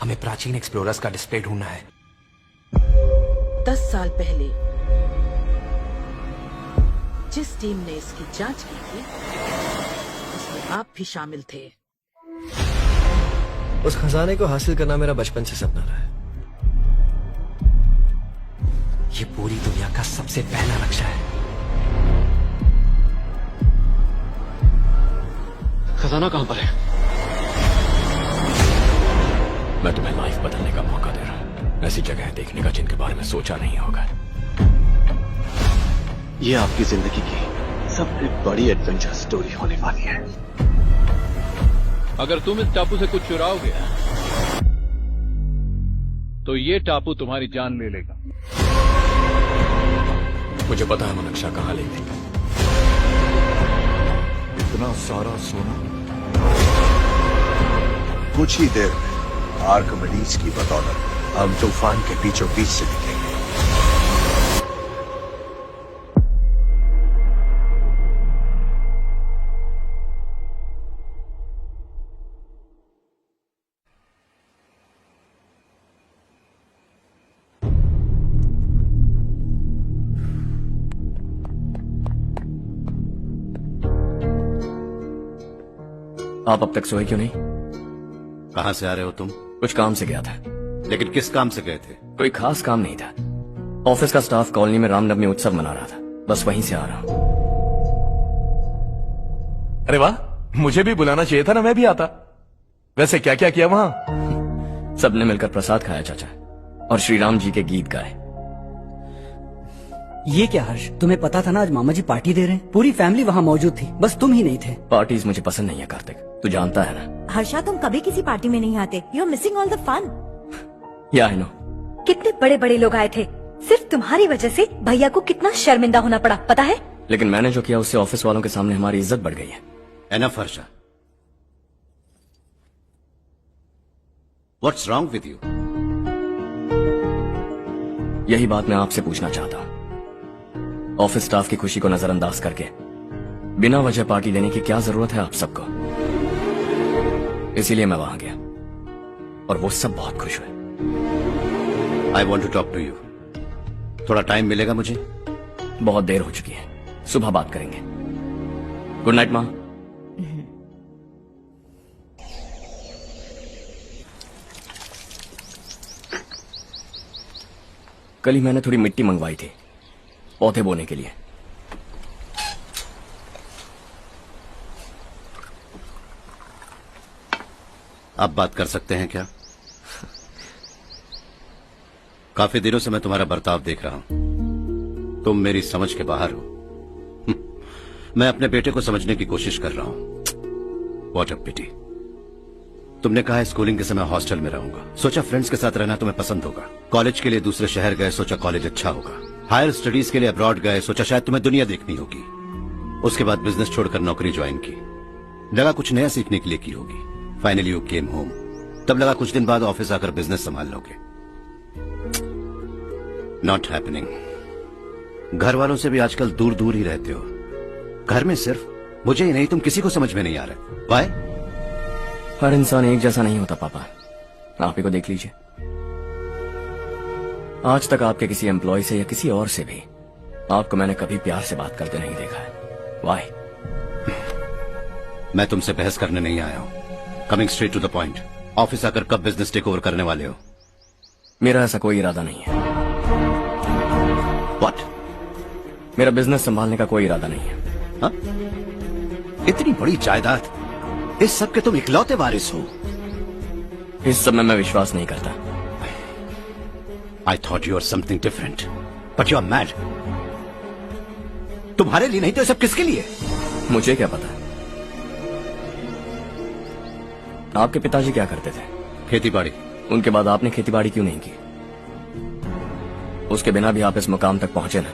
हमें प्राचीन एक्सप्लोरर्स का डिस्प्ले ढूंढना है। 10 साल पहले जिस टीम ने इसकी जांच की थी उसमें आप भी शामिल थे। उस खजाने को हासिल करना मेरा बचपन से सपना रहा है। ये पूरी दुनिया का सबसे पहला नक्शा है। खजाना कहां पर है? मैं तुम्हें लाइफ बदलने का मौका दे रहा हूं। ऐसी जगह देखने का जिनके बारे में सोचा नहीं होगा। ये आपकी जिंदगी की सबसे बड़ी एडवेंचर स्टोरी होने वाली है। अगर तुम इस टापू से कुछ चुराओगे तो ये टापू तुम्हारी जान ले लेगा। मुझे पता है वो नक्शा कहां ले लेगा। इतना सारा सोना कुछ ही देर में आर्किमिडीज की बदौलत हम तूफान के बीचों बीच से निकलेंगे। आप अब तक सोए क्यों नहीं? कहां से आ रहे हो तुम? कुछ काम से गया था। लेकिन किस काम से गए थे? कोई खास काम नहीं था। ऑफिस का स्टाफ कॉलोनी में रामनवमी उत्सव मना रहा था, बस वहीं से आ रहा हूं। अरे वाह, मुझे भी बुलाना चाहिए था ना, मैं भी आता। वैसे क्या क्या किया वहां? सबने मिलकर प्रसाद खाया चाचा, और श्री राम जी के गीत गाए। ये क्या हर्ष, तुम्हें पता था ना आज मामा जी पार्टी दे रहे हैं? पूरी फैमिली वहाँ मौजूद थी, बस तुम ही नहीं थे। पार्टीज मुझे पसंद नहीं है कार्तिक, तू जानता है ना। हर्षा, तुम कभी किसी पार्टी में नहीं आते। You are missing all the fun. या आई नो। कितने बड़े बड़े लोग आए थे, सिर्फ तुम्हारी वजह से भैया को कितना शर्मिंदा होना पड़ा, पता है? लेकिन मैंने जो किया उससे ऑफिस वालों के सामने हमारी इज्जत बढ़ गई है। Enough Harsha, what's wrong with you? यही बात मैं आपसे पूछना चाहता हूँ। ऑफिस स्टाफ की खुशी को नजरअंदाज करके बिना वजह पार्टी देने की क्या जरूरत है आप सबको? इसीलिए मैं वहां गया और वो सब बहुत खुश हुए। I want to talk to you. थोड़ा टाइम मिलेगा मुझे? बहुत देर हो चुकी है, सुबह बात करेंगे। गुड नाइट माँ। कल ही मैंने थोड़ी मिट्टी मंगवाई थी पौधे बोने के लिए। आप बात कर सकते हैं क्या? काफी दिनों से मैं तुम्हारा बर्ताव देख रहा हूं। तुम मेरी समझ के बाहर हो। मैं अपने बेटे को समझने की कोशिश कर रहा हूं। व्हाट अ पिटी। तुमने कहा स्कूलिंग के समय हॉस्टल में रहूंगा, सोचा फ्रेंड्स के साथ रहना तुम्हें पसंद होगा। कॉलेज के लिए दूसरे शहर गए, सोचा कॉलेज अच्छा होगा। हायर स्टडीज के लिए अब्रॉड गए, सोचा शायद तुम्हें दुनिया देखनी होगी। उसके बाद बिजनेस छोड़कर नौकरी ज्वाइन की, लगा कुछ नया सीखने के लिए की होगी। Finally you came home. तब लगा कुछ दिन बाद ऑफिस आकर बिजनेस संभाल लोगे। Not happening. घर वालों से भी आजकल दूर दूर ही रहते हो। घर में सिर्फ मुझे ही नहीं, तुम किसी को समझ में नहीं आ रहे। वाई? हर इंसान एक जैसा नहीं होता पापा, आप ही को देख लीजिए। आज तक आपके किसी एम्प्लॉय से या किसी और से भी आपको मैंने कभी प्यार से बात करते नहीं देखा है। वाई? मैं तुमसे बहस करने नहीं आया हूं। Coming straight to the point. Office आकर कब बिजनेस टेक ओवर करने वाले हो? मेरा ऐसा कोई इरादा नहीं है। व्हाट? मेरा बिजनेस संभालने का कोई इरादा नहीं है। हा? इतनी बड़ी जायदाद, इस सब के तुम इकलौते वारिस हो। इस सब में मैं विश्वास नहीं करता। I thought you were something different, but you are mad. तुम्हारे लिए नहीं तो ये सब किसके लिए? मुझे क्या पता। आपके पिताजी क्या करते थे? खेतीबाड़ी। उनके बाद आपने खेतीबाड़ी क्यों नहीं की? उसके बिना भी आप इस मुकाम तक पहुंचे ना।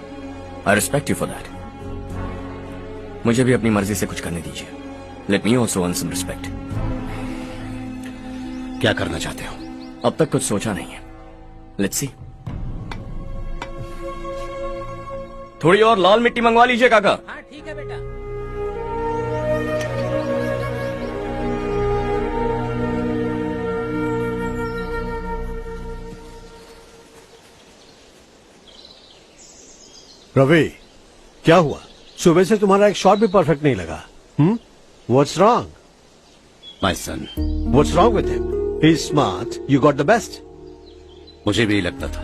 I respect you for that. मुझे भी अपनी मर्जी से कुछ करने दीजिए। Let me also earn some respect. क्या करना चाहते हो? अब तक कुछ सोचा नहीं है। Let's see. थोड़ी और लाल मिट्टी मंगवा लीजिए काका। हाँ ठीक है बेटा। रवि, क्या हुआ? सुबह से तुम्हारा एक शॉट भी परफेक्ट नहीं लगा। What's wrong? My son, what's wrong with him? He is smart, you got the best. मुझे भी यही लगता था।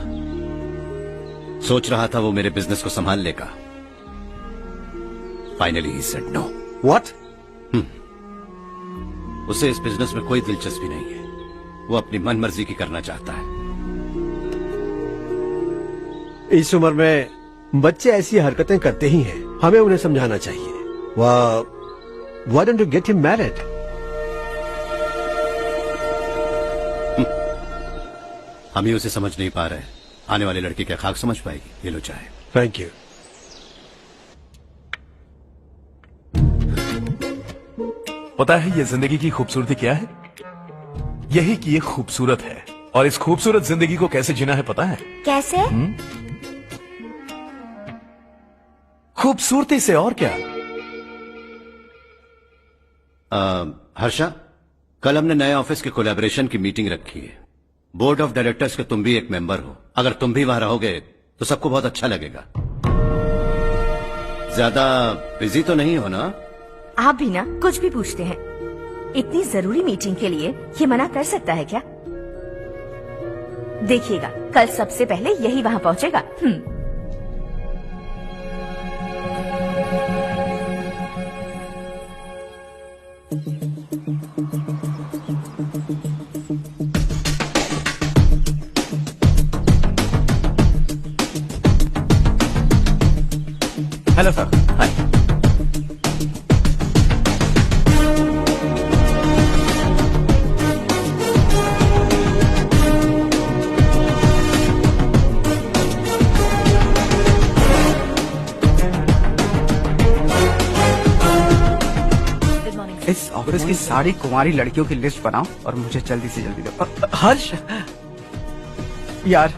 सोच रहा था वो मेरे बिजनेस को संभाल लेगा। Finally he said no. What? उसे इस बिजनेस में कोई दिलचस्पी नहीं है। वो अपनी मनमर्जी की करना चाहता है। इस उम्र में बच्चे ऐसी हरकतें करते ही हैं, हमें उन्हें समझाना चाहिए। Why don't you get him married? हम ही उसे समझ नहीं पा रहे। आने वाली लड़की क्या खाक समझ पाएगी? ये लो चाहे। Thank you. पता है ये जिंदगी की खूबसूरती क्या है? यही कि ये खूबसूरत है, और इस खूबसूरत जिंदगी को कैसे जीना है पता है? कैसे? खूबसूरती से, और क्या। हर्षा, कल हमने नए ऑफिस के कोलैबोरेशन की मीटिंग रखी है। बोर्ड ऑफ डायरेक्टर्स के तुम भी एक मेंबर हो। अगर तुम भी वहां रहोगे तो सबको बहुत अच्छा लगेगा। ज्यादा बिजी तो नहीं हो ना? आप भी ना कुछ भी पूछते हैं। इतनी जरूरी मीटिंग के लिए ये मना कर सकता है क्या? देखिएगा, कल सबसे पहले यही वहां पहुंचेगा। Hello sir. हाय। इस ऑफिस की सारी कुंवारी लड़कियों की लिस्ट बनाओ और मुझे जल्दी से जल्दी दो। हर्ष, यार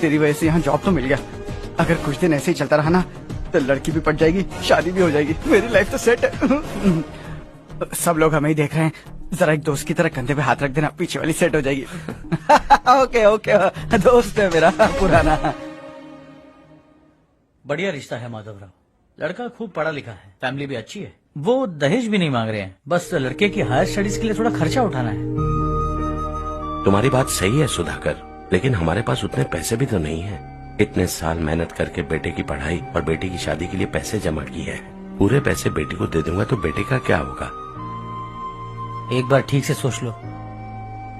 तेरी वजह से यहाँ जॉब तो मिल गया। अगर कुछ दिन ऐसे ही चलता रहा ना तो लड़की भी पट जाएगी, शादी भी हो जाएगी, मेरी लाइफ तो सेट है। सब लोग हमें ही देख रहे हैं, जरा एक दोस्त की तरह कंधे पे हाथ रख देना, पीछे वाली सेट हो जाएगी। ओके ओके, दोस्त है मेरा पुराना। बढ़िया रिश्ता है माधव राव। लड़का खूब पढ़ा लिखा है, फैमिली भी अच्छी है। वो दहेज भी नहीं मांग रहे हैं, बस लड़के की हायर स्टडीज के लिए थोड़ा खर्चा उठाना है। तुम्हारी बात सही है सुधाकर, लेकिन हमारे पास उतने पैसे भी तो नहीं है। इतने साल मेहनत करके बेटे की पढ़ाई और बेटे की शादी के लिए पैसे जमा किए हैं। पूरे पैसे बेटी को दे दूंगा तो बेटे का क्या होगा? एक बार ठीक से सोच लो।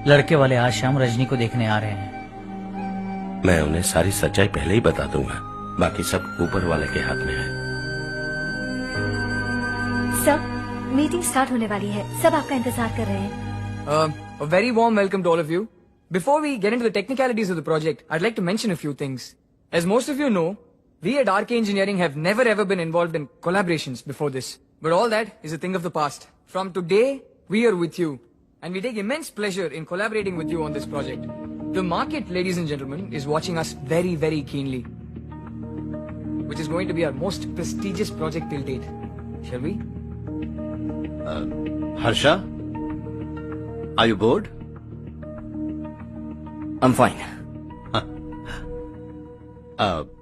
लड़के वाले आज शाम रजनी को देखने आ रहे हैं। मैं उन्हें सारी सच्चाई पहले ही बता दूंगा, बाकी सब ऊपर वाले के हाथ में है। सर, मीटिंग स्टार्ट होने वाली है, सब आपका इंतजार कर रहे हैं। A very warm welcome to all of you. Before we get into the technicalities of the project, I'd like to mention a few things. As most of you know, we at RK Engineering have never ever been involved in collaborations before this. But all that is a thing of the past. From today, we are with you. And we take immense pleasure in collaborating with you on this project. The market, ladies and gentlemen, is watching us very, very keenly. Which is going to be our most prestigious project till date. Shall we? Harsha, are you bored? I'm fine.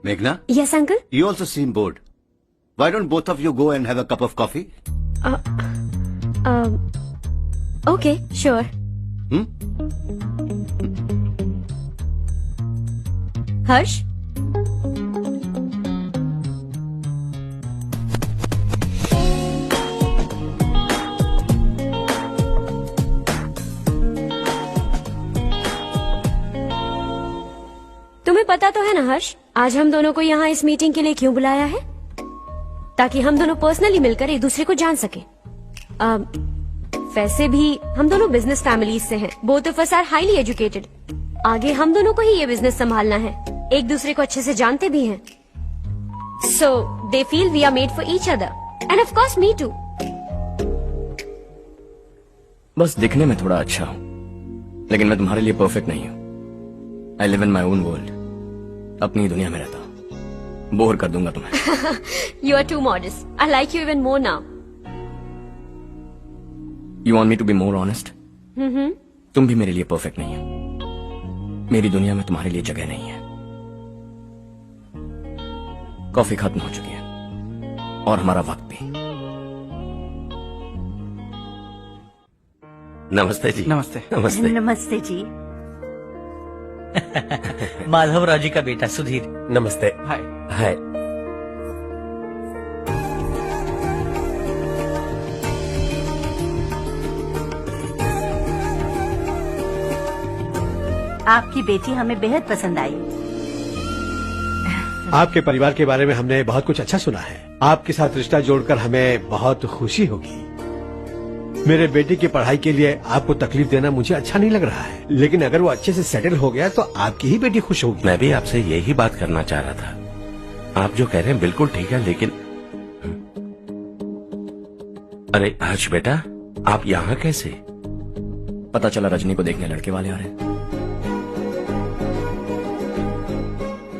Meghna? Yes, uncle? You also seem bored. Why don't both of you go and have a cup of coffee? Okay, sure. Harsh? तुम्हें पता तो है ना हर्ष, आज हम दोनों को यहाँ इस मीटिंग के लिए क्यों बुलाया है? ताकि हम दोनों पर्सनली मिलकर एक दूसरे को जान सके। वैसे भी हम दोनों बिजनेस फैमिलीज से हैं। Both of us are highly educated. आगे हम दोनों को ही ये बिजनेस संभालना है। एक दूसरे को अच्छे से जानते भी हैं। So they feel we are made for each other and of course me too. बस दिखने में थोड़ा अच्छा हूँ, लेकिन मैं तुम्हारे लिए परफेक्ट नहीं हूँ। I live in my own world. अपनी ही दुनिया में रहता हूँ। बोर कर दूंगा तुम्हें। You are too modest. I like you even more now. You want me to be more honest? तुम भी मेरे लिए परफेक्ट नहीं हो। मेरी दुनिया में तुम्हारे लिए जगह नहीं है। कॉफी खत्म हो चुकी है और हमारा वक्त भी। नमस्ते जी। नमस्ते। नमस्ते। नमस्ते जी। माधवराव जी का बेटा सुधीर। नमस्ते। हाय। हाय। आपकी बेटी हमें बेहद पसंद आई। आपके परिवार के बारे में हमने बहुत कुछ अच्छा सुना है। आपके साथ रिश्ता जोड़कर हमें बहुत खुशी होगी। मेरे बेटे की पढ़ाई के लिए आपको तकलीफ देना मुझे अच्छा नहीं लग रहा है, लेकिन अगर वो अच्छे से सेटल हो गया तो आपकी ही बेटी खुश होगी। मैं भी आपसे यही बात करना चाह रहा था। आप जो कह रहे हैं बिल्कुल ठीक है, लेकिन अरे हर्ष बेटा, आप यहाँ कैसे? पता चला रजनी को देखने लड़के वाले आ रहे हैं।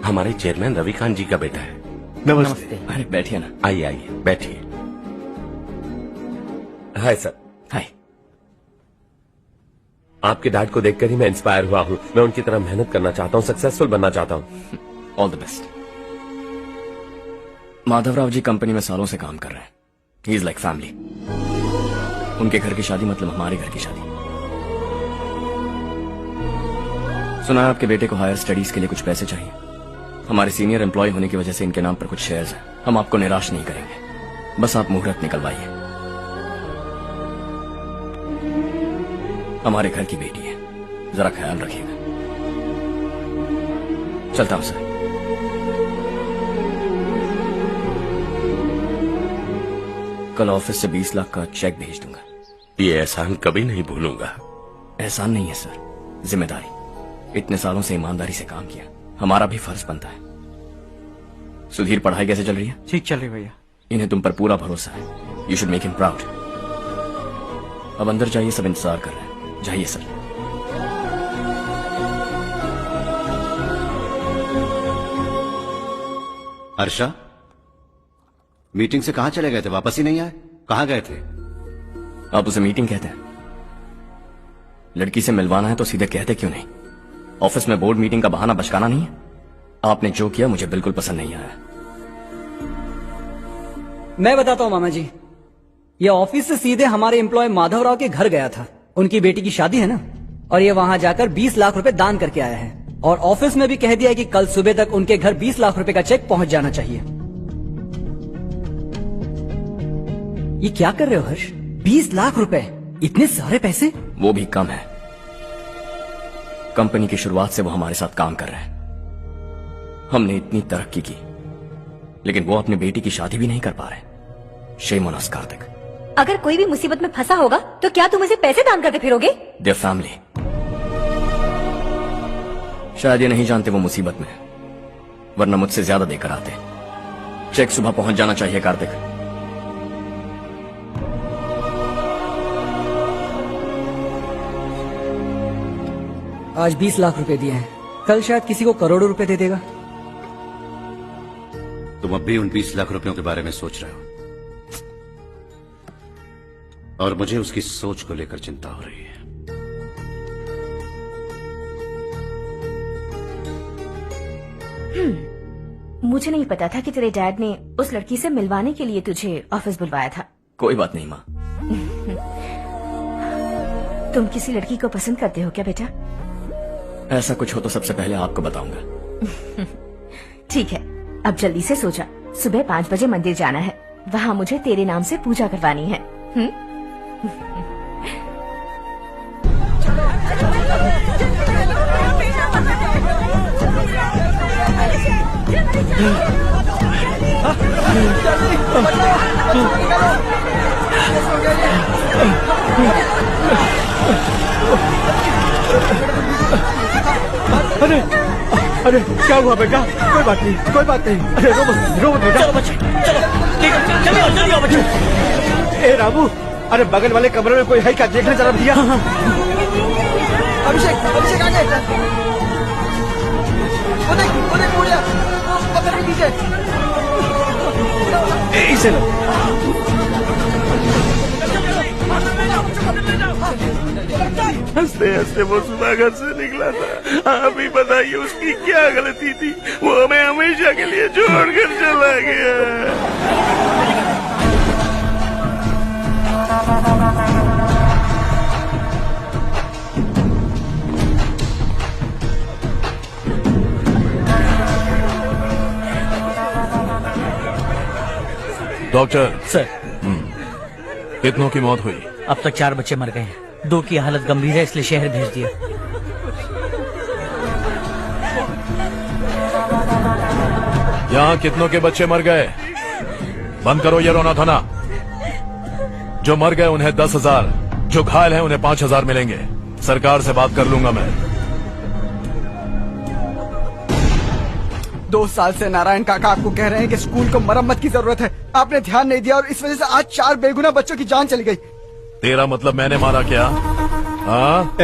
हमारे चेयरमैन रविकांत जी का बेटा है। नमस्ते। अरे बैठिए ना। आइए आइए बैठिए। Hi sir. हाय। आपके डैड को देखकर ही मैं इंस्पायर हुआ हूँ। मैं उनकी तरह मेहनत करना चाहता हूँ, सक्सेसफुल बनना चाहता हूँ। All the best. Madhavrao ji company में सालों से काम कर रहे हैं। He is like family. उनके घर की शादी मतलब हमारे घर की शादी। सुना है आपके बेटे को हायर स्टडीज के लिए कुछ पैसे चाहिए। हमारे सीनियर एम्प्लॉय होने की वजह से इनके नाम पर कुछ शेयर्स हैं। हम आपको निराश नहीं करेंगे, बस आप मुहूर्त निकलवाइए। हमारे घर की बेटी है, जरा ख्याल रखिएगा। चलता हूं सर। कल ऑफिस से 20 लाख का चेक भेज दूंगा। ये एहसान कभी नहीं भूलूंगा। एहसान नहीं है सर, जिम्मेदारी। इतने सालों से ईमानदारी से काम किया, हमारा भी फर्ज बनता है। सुधीर, पढ़ाई कैसे चल रही है? ठीक चल रही भैया। इन्हें तुम पर पूरा भरोसा है। You should make him proud. अब अंदर जाइए, सब इंतजार कर रहे हैं। जाइए सर। हर्षा, मीटिंग से कहाँ चले गए थे? वापस ही नहीं आए? कहाँ गए थे? आप उसे मीटिंग कहते हैं? लड़की से मिलवाना है तो सीधे कहते क्यों नहीं? ऑफिस में बोर्ड मीटिंग का बहाना बचकाना नहीं है। आपने जो किया मुझे बिल्कुल पसंद नहीं आया। मैं बताता हूँ मामा जी, ये ऑफिस से सीधे हमारे एम्प्लॉय माधवराव के घर गया था। उनकी बेटी की शादी है ना, और ये वहां जाकर 20 लाख रुपए दान करके आया है। और ऑफिस में भी कह दिया है कि कल सुबह तक उनके घर 20 लाख रुपए का चेक पहुंच जाना चाहिए। ये क्या कर रहे हो हर्ष? 20 लाख रुपए, इतने सारे पैसे? वो भी कम है। कंपनी की शुरुआत से वो हमारे साथ काम कर रहे हैं। हमने इतनी तरक्की की, लेकिन वो अपनी बेटी की शादी भी नहीं कर पा रहे। Shame on us Kartik. अगर कोई भी मुसीबत में फंसा होगा तो क्या तुम उसे पैसे दान करते फिरोगे? Their family. शायद ये नहीं जानते वो मुसीबत में है, वरना मुझसे ज्यादा देकर आते। चेक सुबह पहुंच जाना चाहिए कार्तिक। आज 20 लाख रुपए दिए हैं, कल शायद किसी को करोड़ों रुपए दे देगा। तुम अब भी उन 20 लाख रुपयों के बारे में सोच रहे हो, और मुझे उसकी सोच को लेकर चिंता हो रही है। मुझे नहीं पता था कि तेरे डैड ने उस लड़की से मिलवाने के लिए तुझे ऑफिस बुलवाया था। कोई बात नहीं माँ। तुम किसी लड़की को पसंद करते हो क्या बेटा? ऐसा कुछ हो तो सबसे पहले आपको बताऊंगा। ठीक है, अब जल्दी से सो जा। सुबह 5 बजे मंदिर जाना है, वहाँ मुझे तेरे नाम से पूजा करवानी है। अरे अरे क्या हुआ बेटा? कोई बात नहीं, कोई बात नहीं। अरे रो मत बेटा। चलो बच्चे, चलो जल्दी आओ बच्चे। ए रामू, अरे बगल वाले कमरे में कोई है क्या? देखना जरा भैया। अभिषेक, अभिषेक आ गए। वो देख मुड़िया, वो पकड़ के पीछे। इसे लो। हंसते हंसते वो सुबह घर से निकला था। आप ही बताइए उसकी क्या गलती थी, वो हमें हमेशा के लिए छोड़कर चला गया। डॉक्टर सर, कितनों की मौत हुई? अब तक 4 बच्चे मर गए हैं। 2 की हालत गंभीर है, इसलिए शहर भेज दिया। यहाँ कितनों के बच्चे मर गए? बंद करो ये रोना धोना। जो मर गए उन्हें 10,000, जो घायल हैं उन्हें 5,000 मिलेंगे। सरकार से बात कर लूंगा मैं। 2 साल से नारायण काका आपको कह रहे हैं कि स्कूल को मरम्मत की जरूरत है। आपने ध्यान नहीं दिया और इस वजह से आज 4 बेगुनाह बच्चों की जान चली गई। तेरा मतलब मैंने मारा क्या? हाँ,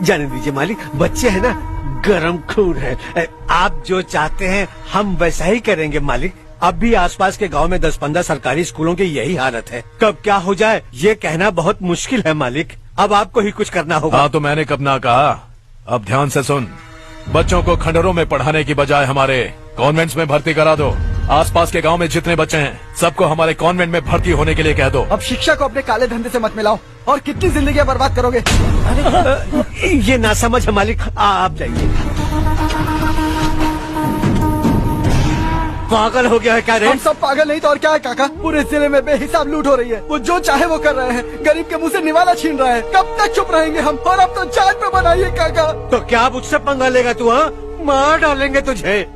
जाने दीजिए मालिक, बच्चे हैं ना, गरम खून है। आप जो चाहते हैं हम वैसा ही करेंगे मालिक। अब भी आसपास के गांव में 10-15 सरकारी स्कूलों की यही हालत है। कब क्या हो जाए ये कहना बहुत मुश्किल है मालिक। अब आपको ही कुछ करना होगा। हाँ तो मैंने कब ना कहा। अब ध्यान से सुन, बच्चों को खंडरों में पढ़ाने की बजाय हमारे कॉन्वेंट्स में भर्ती करा दो। आसपास के गांव में जितने बच्चे हैं सबको हमारे कॉन्वेंट में भर्ती होने के लिए कह दो। अब शिक्षा को अपने काले धंधे से मत मिलाओ। और कितनी जिंदगियां बर्बाद करोगे? ये ना समझ है मालिक, आप जाइए। पागल हो गया है क्या रे? हम सब पागल नहीं तो और क्या है काका। पूरे जिले में बेहिसाब लूट हो रही है। वो जो चाहे वो कर रहे हैं। गरीब के मुंह से निवाला छीन रहा है। कब तक चुप रहेंगे हम? और अब तो जान पे बनाइए काका। तो क्या मुझसे पंगा लेगा तू? हाँ, मार डालेंगे तुझे।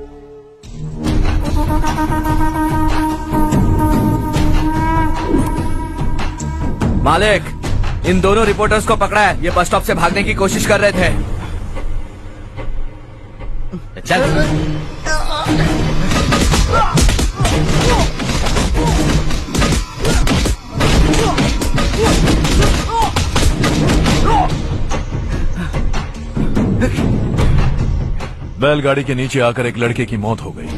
मालिक, इन दोनों रिपोर्टर्स को पकड़ा है। ये बस स्टॉप से भागने की कोशिश कर रहे थे। चल। बैलगाड़ी के नीचे आकर एक लड़के की मौत हो गई।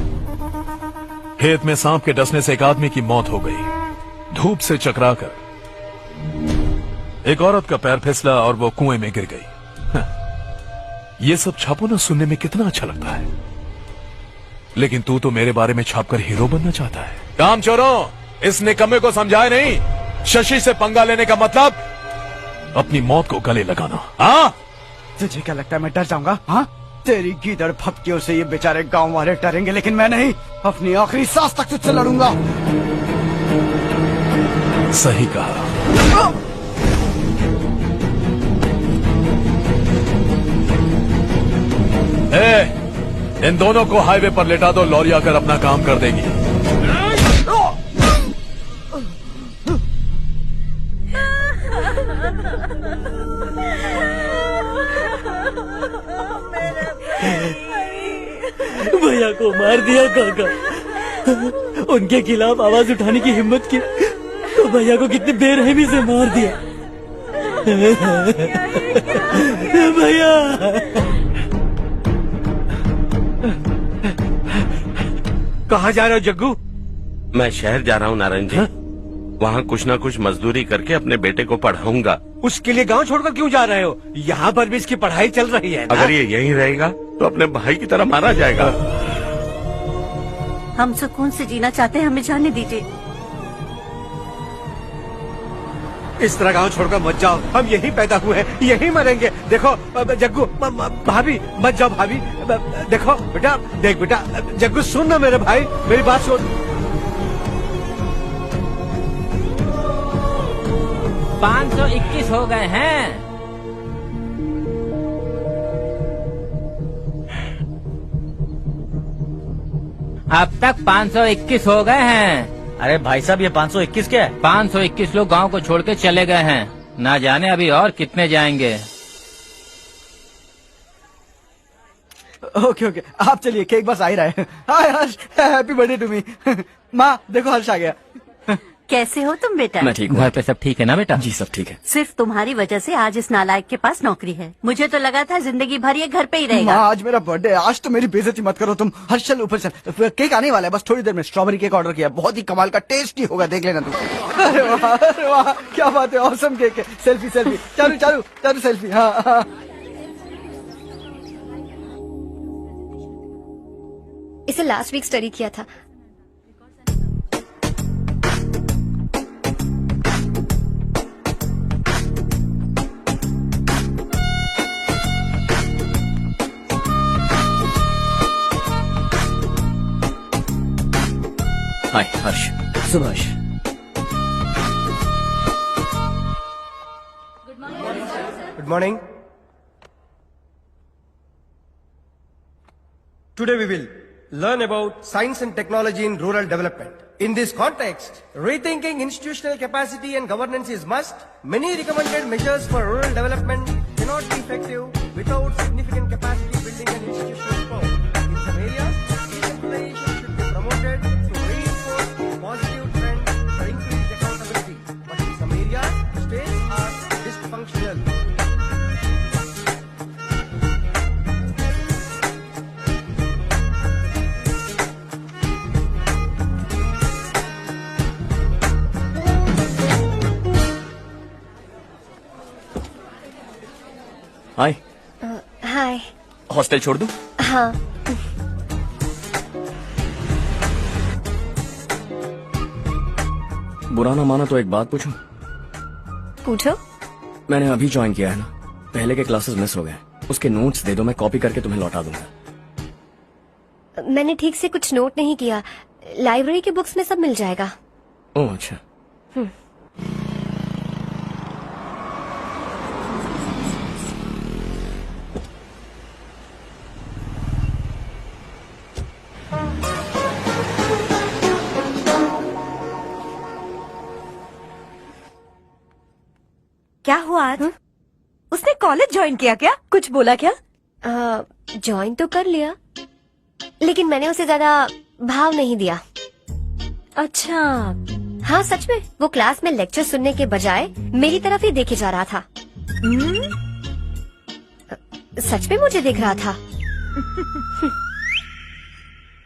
खेत में सांप के डसने से एक आदमी की मौत हो गई। धूप से चकराकर एक औरत का पैर फिसला और वो कुएं में गिर गई। ये सब छापो ना सुनने में कितना अच्छा लगता है, लेकिन तू तो मेरे बारे में छापकर हीरो बनना चाहता है। काम चोरों, इस निकम्मे को समझाए नहीं। शशि से पंगा लेने का मतलब अपनी मौत को गले लगाना। हाँ, तुझे क्या लगता है मैं डर जाऊंगा? हाँ, तेरी गीदड़ फपकियों से ये बेचारे गांव वाले डरेंगे, लेकिन मैं नहीं। अपनी आखिरी सांस तक तुझसे लड़ूंगा। सही कहा। इन दोनों को हाईवे पर लेटा दो, लॉरी आकर अपना काम कर देगी। भैया को मार दिया काका। उनके खिलाफ आवाज उठाने की हिम्मत की तो भैया को कितने बेरहमी से मार दिया। भैया कहाँ जा रहे हो जग्गू? मैं शहर जा रहा हूँ नारायण जी। वहाँ कुछ ना कुछ मजदूरी करके अपने बेटे को पढ़ाऊंगा। उसके लिए गांव छोड़कर क्यों जा रहे हो? यहाँ पर भी इसकी पढ़ाई चल रही है ना? अगर ये यहीं रहेगा तो अपने भाई की तरह मारा जाएगा। हम सुकून से जीना चाहते हैं, हमें जाने दीजिए। इस तरह गांव छोड़कर मत जाओ। हम यहीं पैदा हुए हैं, यहीं मरेंगे। देखो जग्गू, भाभी मत जाओ। भाभी देखो बेटा, देख बेटा, जग्गू सुन ना मेरे भाई, मेरी बात सुन। 521 हो गए हैं। अब तक 521 हो गए हैं। अरे भाई साहब, ये 521 क्या है? 521 लोग गांव को छोड़ के चले गए हैं। ना जाने अभी और कितने जाएंगे। ओके ओके, आप चलिए, केक बस आ ही रहा है। हाय हर्ष, हैप्पी बर्थडे टू मी। माँ देखो, हर्ष आ गया। कैसे हो तुम बेटा? मैं ठीक हूँ। घर पे सब ठीक है ना बेटा? जी सब ठीक है। सिर्फ तुम्हारी वजह से आज इस नालायक के पास नौकरी है। मुझे तो लगा था जिंदगी भर ये घर पे ही रहेगा। माँ, आज मेरा बर्थडे है, आज तो मेरी बेइज्जती मत करो तुम। हर्ष चल ऊपर चल, केक आने वाला है बस थोड़ी देर में। स्ट्रॉबेरी केक ऑर्डर किया, बहुत ही कमाल का टेस्टी होगा, देख लेना तुम। अरे वाह क्या बात है, ऑसम केक है। सेल्फी सेल्फी, चालू चालू चालू सेल्फी। हाँ इसे लास्ट वीक स्टडी किया था। हाय हर्ष। Subhash. Good morning. Today we will learn about science and technology in rural development. In this context, rethinking institutional capacity and governance is must. Many recommended measures for rural development cannot be effective without significant capacity building and institutional support. In some areas, decentralization should be promoted to reinforce positive trends for increased accountability. But in some areas, states are dysfunctional. Hi. Hi. Hostel छोड़ दूं? हाँ। बुरा ना माना तो एक बात पूछूं? पूछो। मैंने अभी ज्वाइन किया है ना, पहले के क्लासेस मिस हो गए। उसके नोट्स दे दो, मैं कॉपी करके तुम्हें लौटा दूंगा। मैंने ठीक से कुछ नोट नहीं किया। लाइब्रेरी के बुक्स में सब मिल जाएगा। ओह अच्छा। क्या हुआ आज? उसने कॉलेज ज्वाइन किया क्या? कुछ बोला क्या? ज्वाइन तो कर लिया, लेकिन मैंने उसे ज्यादा भाव नहीं दिया। अच्छा। हाँ सच में, वो क्लास में लेक्चर सुनने के बजाय मेरी तरफ ही देखे जा रहा था। सच में मुझे देख रहा था।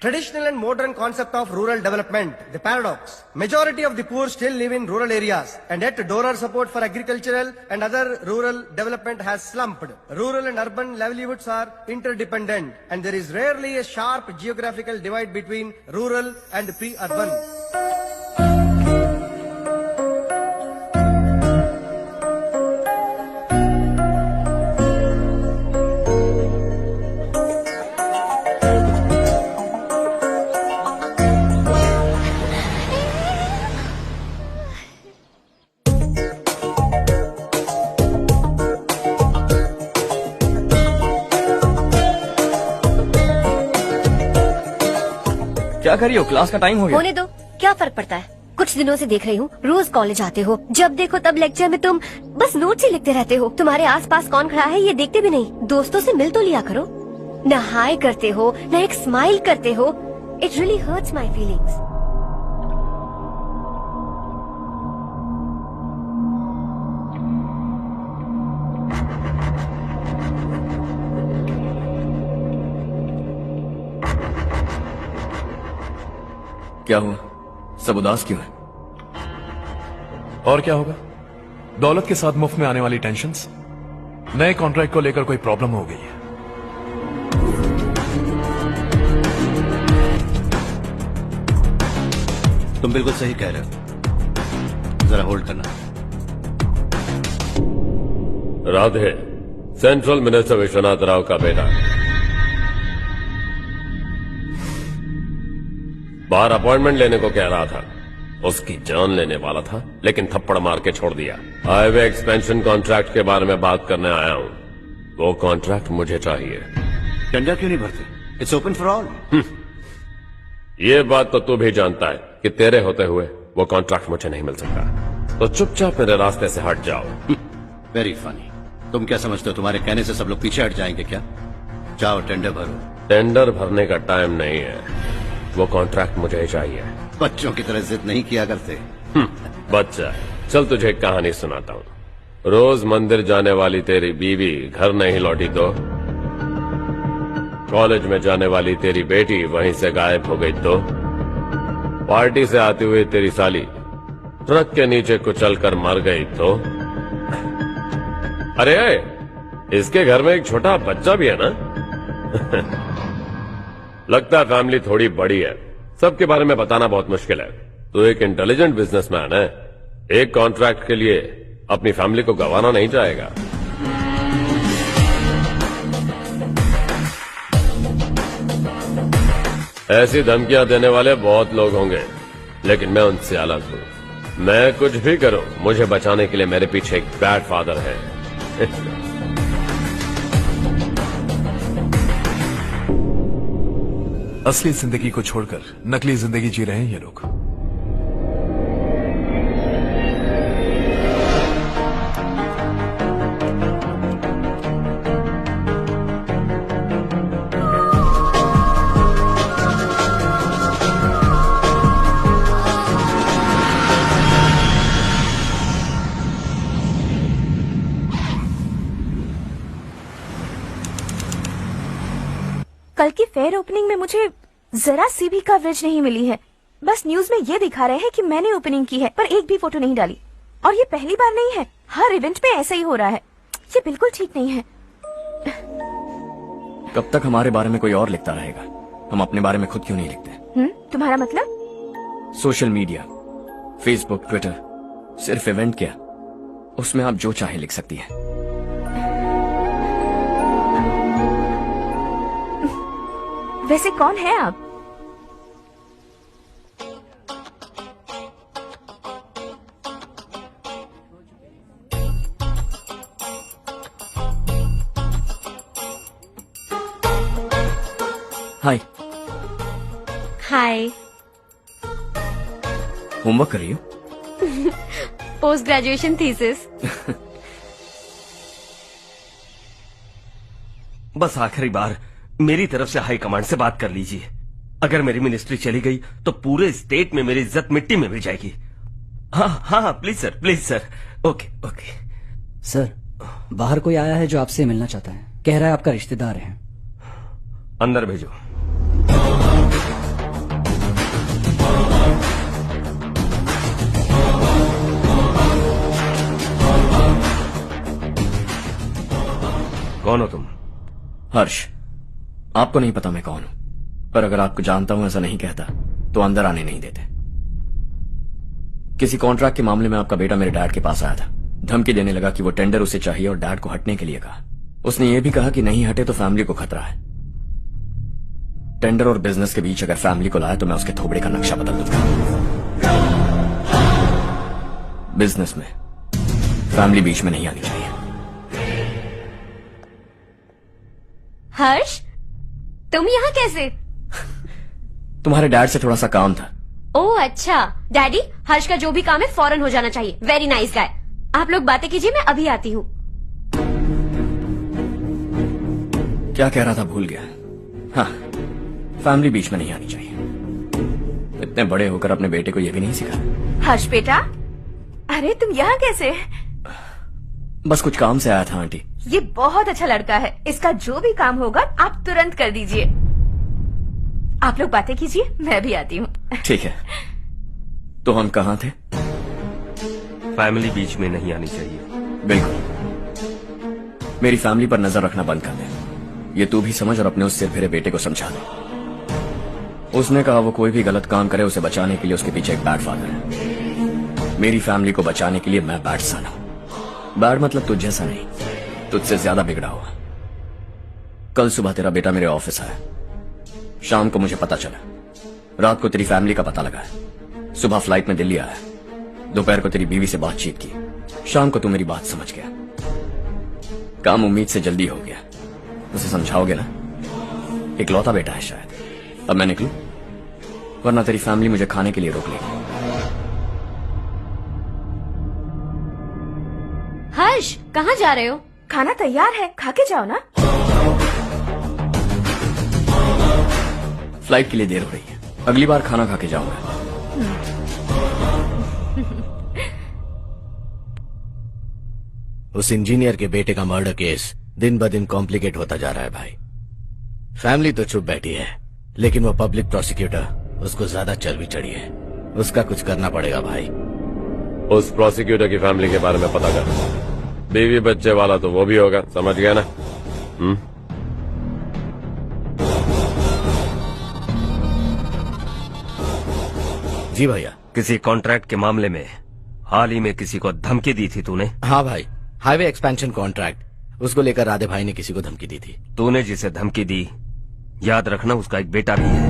Traditional and modern concept of rural development, the paradox. Majority of the poor still live in rural areas, and yet donor support for agricultural and other rural development has slumped. Rural and urban livelihoods are interdependent, and there is rarely a sharp geographical divide between rural and pre-urban. क्या कर रही हो? Class का time हो गया। होने दो, क्या फर्क पड़ता है। कुछ दिनों से देख रही हूँ, रोज कॉलेज आते हो, जब देखो तब लेक्चर में तुम बस नोट्स ही लिखते रहते हो। तुम्हारे आसपास कौन खड़ा है ये देखते भी नहीं। दोस्तों से मिल तो लिया करो। न हाय करते हो, न एक स्माइल करते हो। It really hurts my feelings. क्या हुआ? सब उदास क्यों है? और क्या होगा? दौलत के साथ मुफ्त में आने वाली टेंशन्स। नए कॉन्ट्रैक्ट को लेकर कोई प्रॉब्लम हो गई है। तुम बिल्कुल सही कह रहे हो, जरा होल्ड करना। राधे सेंट्रल मिनिस्टर विश्वनाथ राव का बेटा बाहर अपॉइंटमेंट लेने को कह रहा था। उसकी जान लेने वाला था, लेकिन थप्पड़ मार के छोड़ दिया। हाईवे एक्सपेंशन कॉन्ट्रैक्ट के बारे में बात करने आया हूँ। वो कॉन्ट्रैक्ट मुझे चाहिए। टेंडर क्यों नहीं भरते? It's open for all. ये बात तो तू भी जानता है कि तेरे होते हुए वो कॉन्ट्रैक्ट मुझे नहीं मिल सकता। तो चुपचाप मेरे रास्ते से हट जाओ। Very funny. तुम क्या समझते हो तुम्हारे कहने से सब लोग पीछे हट जाएंगे क्या? जाओ टेंडर भरो। टेंडर भरने का टाइम नहीं है, वो कॉन्ट्रैक्ट मुझे ही चाहिए। बच्चों की तरह जिद नहीं किया करते। बच्चा, चल तुझे एक कहानी सुनाता हूँ। रोज मंदिर जाने वाली तेरी बीवी घर नहीं लौटी तो, कॉलेज में जाने वाली तेरी बेटी वहीं से गायब हो गई तो, पार्टी से आती हुई तेरी साली ट्रक के नीचे कुचलकर मर गई तो, अरे इसके घर में एक छोटा बच्चा भी है ना। लगता है फैमिली थोड़ी बड़ी है, सबके बारे में बताना बहुत मुश्किल है। तो एक इंटेलिजेंट बिजनेसमैन है, एक कॉन्ट्रैक्ट के लिए अपनी फैमिली को गंवाना नहीं चाहेगा। ऐसी धमकियां देने वाले बहुत लोग होंगे, लेकिन मैं उनसे अलग हूं। मैं कुछ भी करूं, मुझे बचाने के लिए मेरे पीछे एक बैड फादर है। असली जिंदगी को छोड़कर नकली जिंदगी जी रहे हैं ये लोग। कल की फेयर ओपनिंग में मुझे जरा सी भी कवरेज नहीं मिली है। बस न्यूज में ये दिखा रहे हैं कि मैंने ओपनिंग की है, पर एक भी फोटो नहीं डाली। और ये पहली बार नहीं है, हर इवेंट पे ऐसा ही हो रहा है। ये बिल्कुल ठीक नहीं है। कब तक हमारे बारे में कोई और लिखता रहेगा? हम अपने बारे में खुद क्यों नहीं लिखते? तुम्हारा मतलब? सोशल मीडिया, फेसबुक, ट्विटर, सिर्फ इवेंट क्या, उसमें आप जो चाहे लिख सकती हैं। वैसे कौन है आप? हाय। हाय। होमवर्क कर रही हो? Post graduation thesis. बस आखिरी बार मेरी तरफ से हाई कमांड से बात कर लीजिए। अगर मेरी मिनिस्ट्री चली गई तो पूरे स्टेट में मेरी इज्जत मिट्टी में मिल जाएगी। हाँ हाँ please sir, please sir. Okay okay. Sir, बाहर कोई आया है जो आपसे मिलना चाहता है। कह रहा है आपका रिश्तेदार है। अंदर भेजो। कौन हो तुम? हर्ष। आपको नहीं पता मैं कौन हूं, पर अगर आपको जानता हूं ऐसा नहीं कहता तो अंदर आने नहीं देते। किसी कॉन्ट्रैक्ट के मामले में आपका बेटा मेरे डैड के पास आया था। धमकी देने लगा कि वो टेंडर उसे चाहिए और डैड को हटने के लिए कहा। उसने ये भी कहा कि नहीं हटे तो फैमिली को खतरा है। टेंडर और बिजनेस के बीच अगर फैमिली को लाया तो मैं उसके थोबड़े का नक्शा बदल दूंगा। बिजनेस में फैमिली बीच में नहीं आनी चाहिए। हर्ष, तुम यहाँ कैसे? तुम्हारे डैड से थोड़ा सा काम था। ओह अच्छा। डैडी, हर्ष का जो भी काम है फौरन हो जाना चाहिए। Very nice guy. आप लोग बातें कीजिए, मैं अभी आती हूँ। क्या कह रहा था भूल गया। हाँ, फैमिली बीच में नहीं आनी चाहिए। इतने बड़े होकर अपने बेटे को यह भी नहीं सिखा। हर्ष बेटा, अरे तुम यहाँ कैसे? बस कुछ काम से आया था आंटी। ये बहुत अच्छा लड़का है। इसका जो भी काम होगा आप तुरंत कर दीजिए। आप लोग बातें कीजिए, मैं भी आती हूँ। ठीक है। तो हम कहाँ थे? फैमिली बीच में नहीं आनी चाहिए। बिल्कुल। मेरी फैमिली पर नजर रखना बंद कर दे। ये तू भी समझ और अपने उस सिर फिरे बेटे को समझा दे। उसने कहा वो कोई भी गलत काम करे उसे बचाने के लिए उसके पीछे एक बैड फादर है। मेरी फैमिली को बचाने के लिए मैं बैड सन हूं। बैड मतलब तुझ जैसा नहीं, तुझसे ज्यादा बिगड़ा हुआ। कल सुबह तेरा बेटा मेरे ऑफिस आया। शाम को मुझे पता चला। रात को तेरी फैमिली का पता लगा। सुबह फ्लाइट में दिल्ली आया। दोपहर को तेरी बीवी से बातचीत की। शाम को तू मेरी बात समझ गया। काम उम्मीद से जल्दी हो गया। उसे समझाओगे ना? इकलौता बेटा है शायद। अब मैं निकलूं, वरना तेरी फैमिली मुझे खाने के लिए रोक लेगी। हर्ष, कहाँ जा रहे हो? खाना तैयार है, खा के जाओ ना। फ्लाइट के लिए देर हो रही है। अगली बार खाना खा के जाऊंगा। उस इंजीनियर के बेटे का मर्डर केस दिन ब दिन कॉम्प्लिकेट होता जा रहा है भाई। फैमिली तो चुप बैठी है, लेकिन वो पब्लिक प्रोसिक्यूटर उसको ज्यादा चर्बी चढ़ी है। उसका कुछ करना पड़ेगा भाई। उस प्रोसिक्यूटर की फैमिली के बारे में पता कर। बीवी बच्चे वाला तो वो भी होगा, समझ गया ना? जी भैया। किसी कॉन्ट्रैक्ट के मामले में हाल ही में किसी को धमकी दी थी तूने? हाँ भाई, हाईवे एक्सपेंशन कॉन्ट्रैक्ट, उसको लेकर राधे भाई ने किसी को धमकी दी थी। तूने जिसे धमकी दी, याद रखना उसका एक बेटा भी है,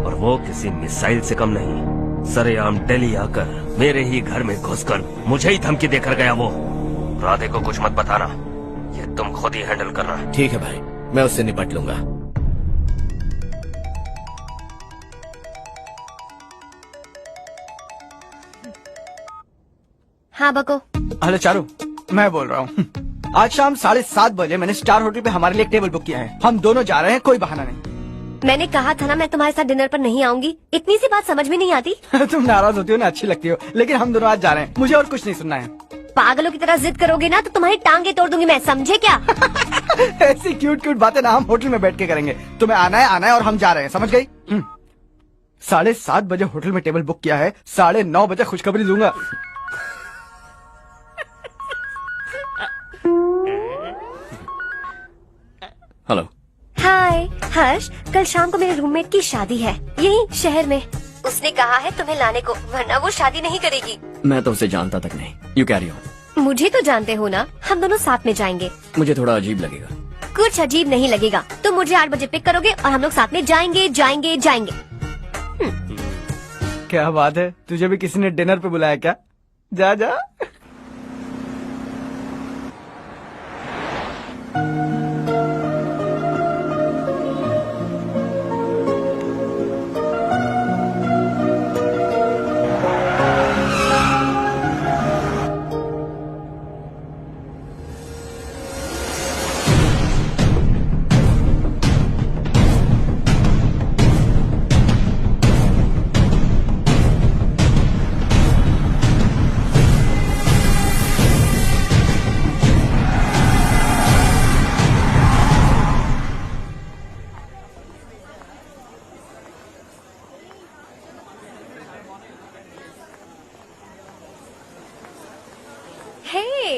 और वो किसी मिसाइल से कम नहीं। सरेआम दिल्ली आकर मेरे ही घर में घुसकर मुझे ही धमकी देकर गया वो। राधे को कुछ मत बताना, ये तुम खुद ही हैंडल करना। ठीक है भाई, मैं उससे निपट लूंगा। हाँ बको। हेलो चारू, मैं बोल रहा हूँ। आज शाम 7:30 बजे मैंने स्टार होटल पे हमारे लिए एक टेबल बुक किया है। हम दोनों जा रहे हैं, कोई बहाना नहीं। मैंने कहा था ना मैं तुम्हारे साथ डिनर पर नहीं आऊंगी। इतनी सी बात समझ में नहीं आती? तुम नाराज होती हो ना, अच्छी लगती हो, लेकिन हम दोनों आज जा रहे हैं। मुझे और कुछ नहीं सुनना है। पागलों की तरह जिद करोगे ना तो तुम्हारी टांगे तोड़ दूंगी मैं, समझे क्या? ऐसी क्यूट क्यूट बातें ना हम होटल में बैठ के करेंगे। तुम्हें आना है और हम जा रहे हैं, समझ गई? 7:30 बजे होटल में टेबल बुक किया है, 9:30 बजे खुशखबरी दूंगा। हेलो। हाय हर्ष, कल शाम को मेरे रूममेट की शादी है यही शहर में। उसने कहा है तुम्हें लाने को, वरना वो शादी नहीं करेगी। मैं तो उसे जानता तक नहीं। You carry on. मुझे तो जानते हो ना, हम दोनों साथ में जाएंगे। मुझे थोड़ा अजीब लगेगा। कुछ अजीब नहीं लगेगा। तुम मुझे 8 बजे पिक करोगे और हम लोग साथ में जाएंगे जाएंगे जाएंगे। क्या बात है, तुझे भी किसी ने डिनर पे बुलाया क्या? जा जा।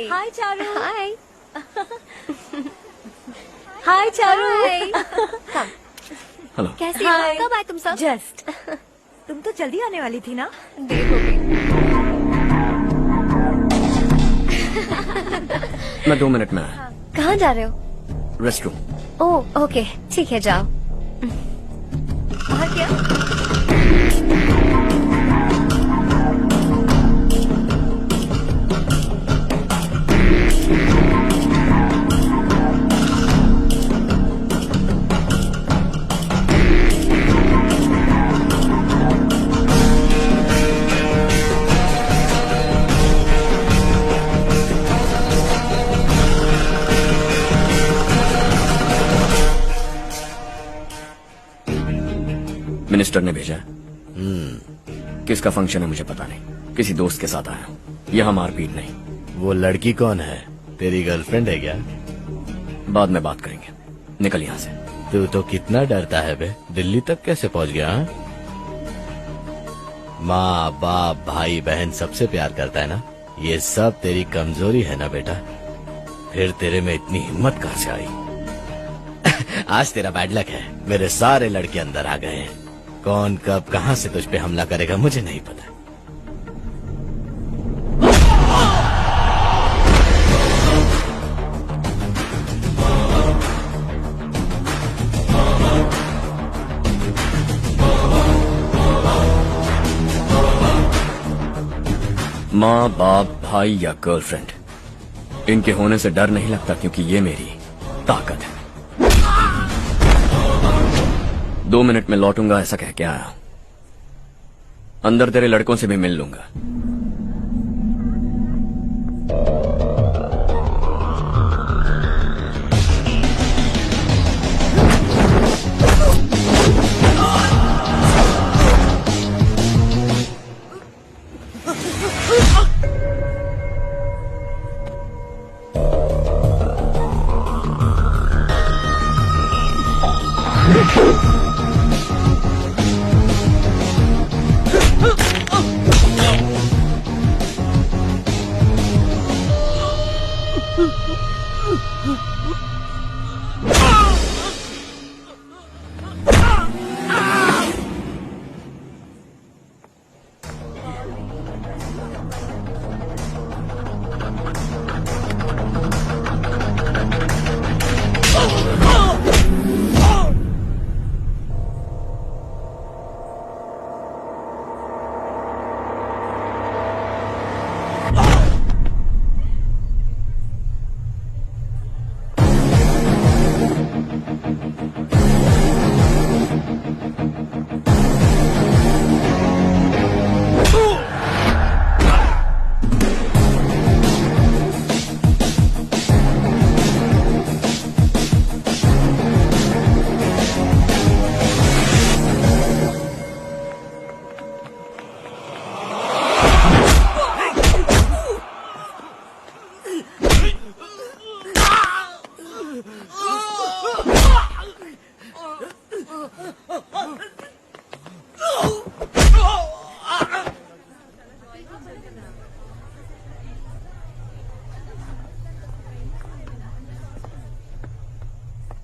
हाय चारू। हाय। हाय चारू। हेलो। कैसी हो? कब आए तुम सब? जस्ट। तुम तो जल्दी आने वाली थी ना? देर हो गई। मैं 2 मिनट में आया। कहाँ जा रहे हो? Rest room. ओह ओके, ठीक है जाओ। और क्या? मिनिस्टर ने भेजा है। किसका फंक्शन है मुझे पता नहीं, किसी दोस्त के साथ आया हूँ। यहाँ मारपीट नहीं। वो लड़की कौन है? तेरी गर्लफ्रेंड है क्या? बाद में बात करेंगे, निकल यहाँ से। तू तो कितना डरता है बे, दिल्ली तक कैसे पहुँच गया? माँ बाप भाई बहन सबसे प्यार करता है ना, ये सब तेरी कमजोरी है ना बेटा। फिर तेरे में इतनी हिम्मत कहाँ से आई? आज तेरा बैड लक है, मेरे सारे लड़के अंदर आ गए हैं। कौन कब कहां से तुझ पे हमला करेगा मुझे नहीं पता। माँ बाप भाई या गर्लफ्रेंड, इनके होने से डर नहीं लगता, क्योंकि ये मेरी ताकत है। 2 मिनट में लौटूंगा ऐसा कह के आया। अंदर तेरे लड़कों से भी मिल लूंगा।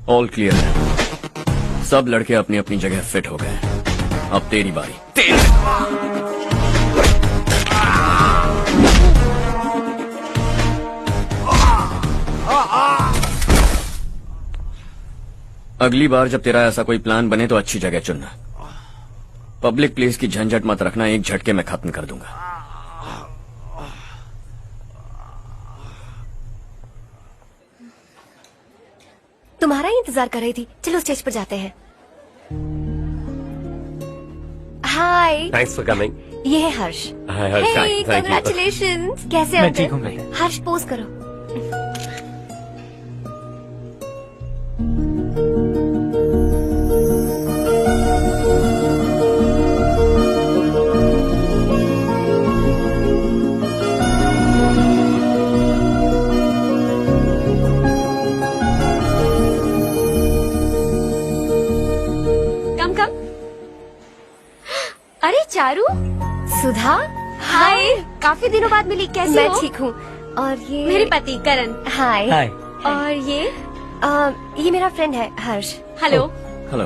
ऑल क्लियर है। सब लड़के अपनी अपनी जगह फिट हो गए। अब तेरी बारी। अगली बार जब तेरा ऐसा कोई प्लान बने तो अच्छी जगह चुनना। पब्लिक प्लेस की झंझट मत रखना, एक झटके में खत्म कर दूंगा। तुम्हारा ही इंतजार कर रही थी। चलो स्टेज पर जाते हैं। हाय, थैंक्स फॉर कमिंग। ये है हर्ष। हाय हर्ष, थैंक यू। कांग्रेचुलेशंस। कैसे हो? मैं ठीक हूँ बेटा। हर्ष पोज करो। अरे चारू, सुधा, हाय। काफी दिनों बाद मिली, कैसी हो? मैं ठीक हूँ। और ये मेरे पति करण। हाय। हाय। और ये मेरा फ्रेंड है हर्ष। हेलो। हेलो।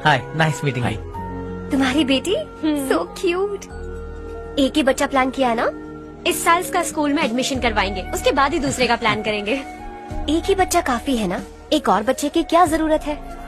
हाय, नाइस मीटिंग। हाय। तुम्हारी बेटी सो क्यूट। एक ही बच्चा प्लान किया है ना? इस साल इसका स्कूल में एडमिशन करवाएंगे, उसके बाद ही दूसरे का प्लान करेंगे। एक ही बच्चा काफी है ना? एक और बच्चे की क्या जरूरत है?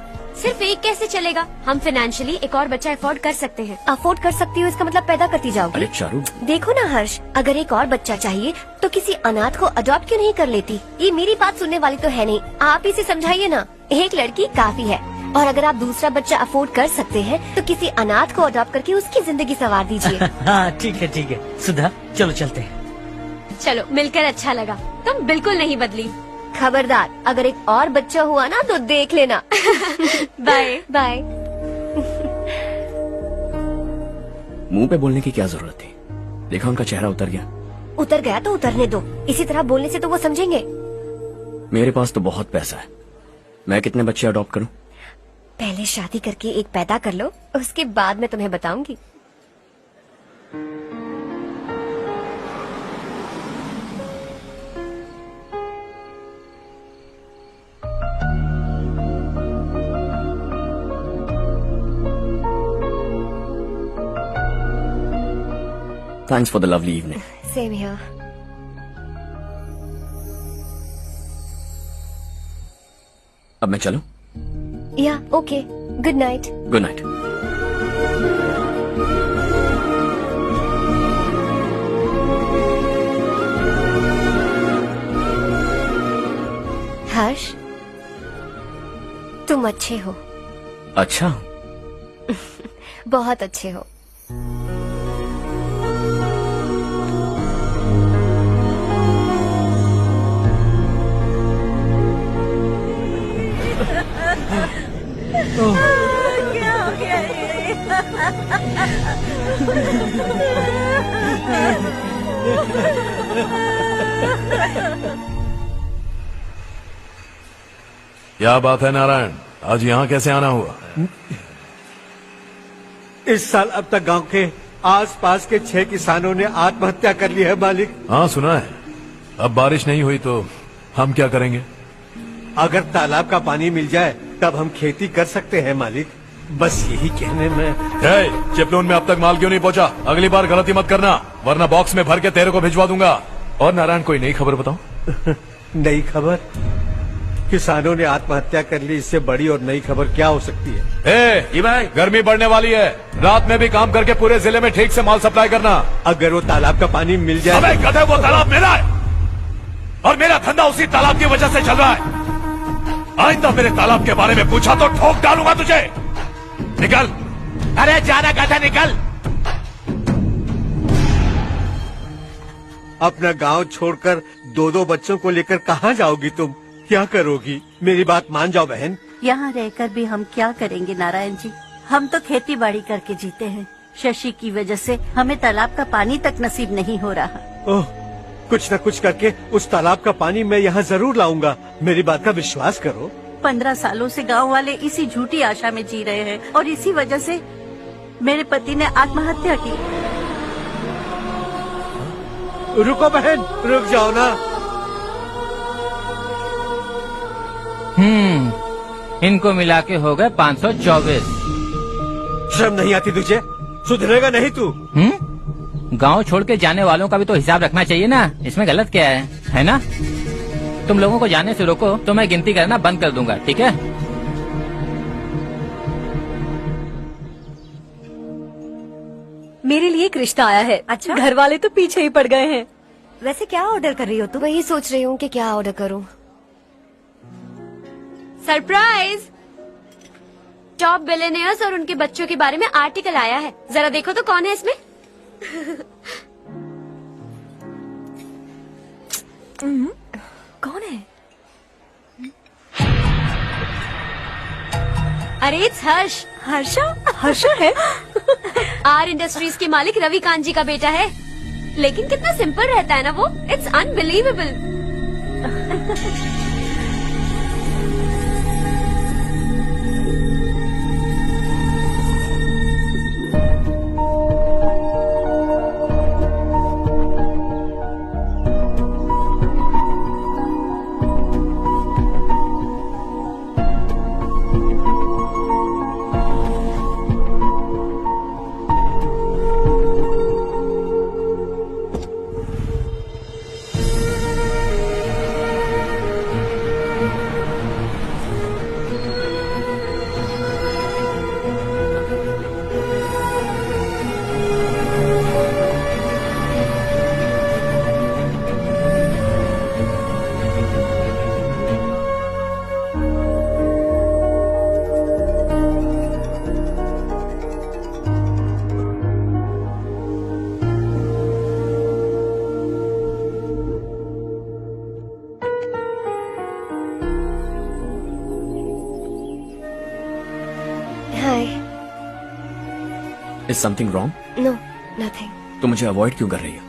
सिर्फ एक कैसे चलेगा? हम फाइनेंशियली एक और बच्चा अफोर्ड कर सकते हैं। अफोर्ड कर सकती हो इसका मतलब पैदा करती जाओगी? अरे चारू, देखो ना हर्ष, अगर एक और बच्चा चाहिए तो किसी अनाथ को अडॉप्ट क्यों नहीं कर लेती? ये मेरी बात सुनने वाली तो है नहीं, आप इसे समझाइए ना। एक लड़की काफी है, और अगर आप दूसरा बच्चा अफोर्ड कर सकते हैं तो किसी अनाथ को अडॉप्ट करके उसकी जिंदगी संवार दीजिए। हाँ ठीक है ठीक है। सुधा चलो चलते हैं। चलो, मिलकर अच्छा लगा। तुम बिल्कुल नहीं बदली। खबरदार, अगर एक और बच्चा हुआ ना तो देख लेना। Bye bye. मुंह पे बोलने की क्या जरूरत थी? देखा उनका चेहरा उतर गया। उतर गया तो उतरने दो, इसी तरह बोलने से तो वो समझेंगे। मेरे पास तो बहुत पैसा है, मैं कितने बच्चे अडॉप्ट करूं? पहले शादी करके एक पैदा कर लो, उसके बाद मैं तुम्हें बताऊंगी। Thanks for the lovely evening. Same here. अब मैं चलूं? Yeah, okay. Good night. Good night. हर्ष, तुम अच्छे हो। अच्छा। बहुत अच्छे हो। क्या हो गया क्या बात है नारायण, आज यहाँ कैसे आना हुआ? इस साल अब तक गांव के आसपास के 6 किसानों ने आत्महत्या कर ली है मालिक। हाँ सुना है। अब बारिश नहीं हुई तो हम क्या करेंगे? अगर तालाब का पानी मिल जाए तब हम खेती कर सकते हैं मालिक। बस यही कहने में। चिपलून में अब तक माल क्यों नहीं पहुंचा? अगली बार गलती मत करना, वरना बॉक्स में भर के तेरे को भिजवा दूंगा। और नारायण, कोई नई खबर बताओ। नई खबर? किसानों ने आत्महत्या कर ली, इससे बड़ी और नई खबर क्या हो सकती है? ये भाई, गर्मी बढ़ने वाली है, रात में भी काम करके पूरे जिले में ठीक से माल सप्लाई करना। अगर वो तालाब का पानी मिल जाए। अबे गधे, वो तालाब मेरा है और मेरा धंधा उसी तालाब की वजह से चल रहा है। आइंदा मेरे तालाब के बारे में पूछा तो ठोक डालूंगा तुझे। निकल। अरे जाना गधा, निकल। अपना गांव छोड़कर 2-2 बच्चों को लेकर कहाँ जाओगी तुम? क्या करोगी? मेरी बात मान जाओ बहन। यहाँ रहकर भी हम क्या करेंगे नारायण जी? हम तो खेती बाड़ी करके जीते हैं। शशि की वजह से हमें तालाब का पानी तक नसीब नहीं हो रहा। ओह, कुछ न कुछ करके उस तालाब का पानी मैं यहाँ जरूर लाऊंगा। मेरी बात का विश्वास करो। 15 सालों से गांव वाले इसी झूठी आशा में जी रहे हैं और इसी वजह से मेरे पति ने आत्महत्या की। रुको बहन, रुक जाओ ना। इनको मिला के हो गए 524। शर्म नहीं आती तुझे? सुधरेगा नहीं तू? गांव छोड़ के जाने वालों का भी तो हिसाब रखना चाहिए ना। इसमें गलत क्या है ना? तुम लोगों को जाने से रोको तो मैं गिनती करना बंद कर दूंगा, ठीक है? मेरे लिए एक रिश्ता आया है। अच्छा? घर वाले तो पीछे ही पड़ गए हैं। वैसे क्या ऑर्डर कर रही हो तुम? वही सोच रही हूँ कि क्या ऑर्डर करूँ। सरप्राइज! टॉप बिलियनियर्स और उनके बच्चों के बारे में आर्टिकल आया है। जरा देखो तो कौन है इसमें। कौन है? अरे इट्स हर्ष। हर्षा है? आर इंडस्ट्रीज के मालिक रवि कांत जी का बेटा है। लेकिन कितना सिंपल रहता है ना वो। It's unbelievable. Is something wrong? No, nothing. तो मुझे अवॉइड क्यों कर रही हो?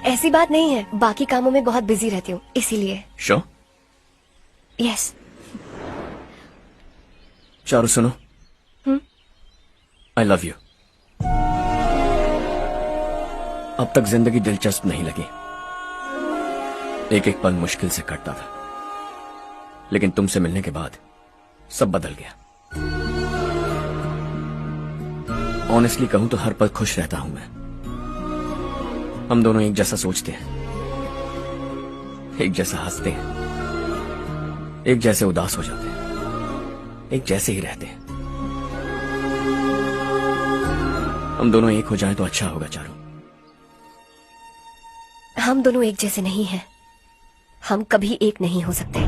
ऐसी बात नहीं है, बाकी कामों में बहुत बिजी रहती हूँ इसीलिए। श्योर? यस। चारू सुनो, आई लव यू। अब तक जिंदगी दिलचस्प नहीं लगी, एक एक पल मुश्किल से कटता था, लेकिन तुमसे मिलने के बाद सब बदल गया। ऑनेस्टली कहूं तो हर पल खुश रहता हूं मैं। हम दोनों एक जैसा सोचते हैं, एक जैसा हंसते हैं, एक जैसे उदास हो जाते हैं, एक जैसे ही रहते हैं। हम दोनों एक हो जाएं तो अच्छा होगा चारू। हम दोनों एक जैसे नहीं हैं, हम कभी एक नहीं हो सकते।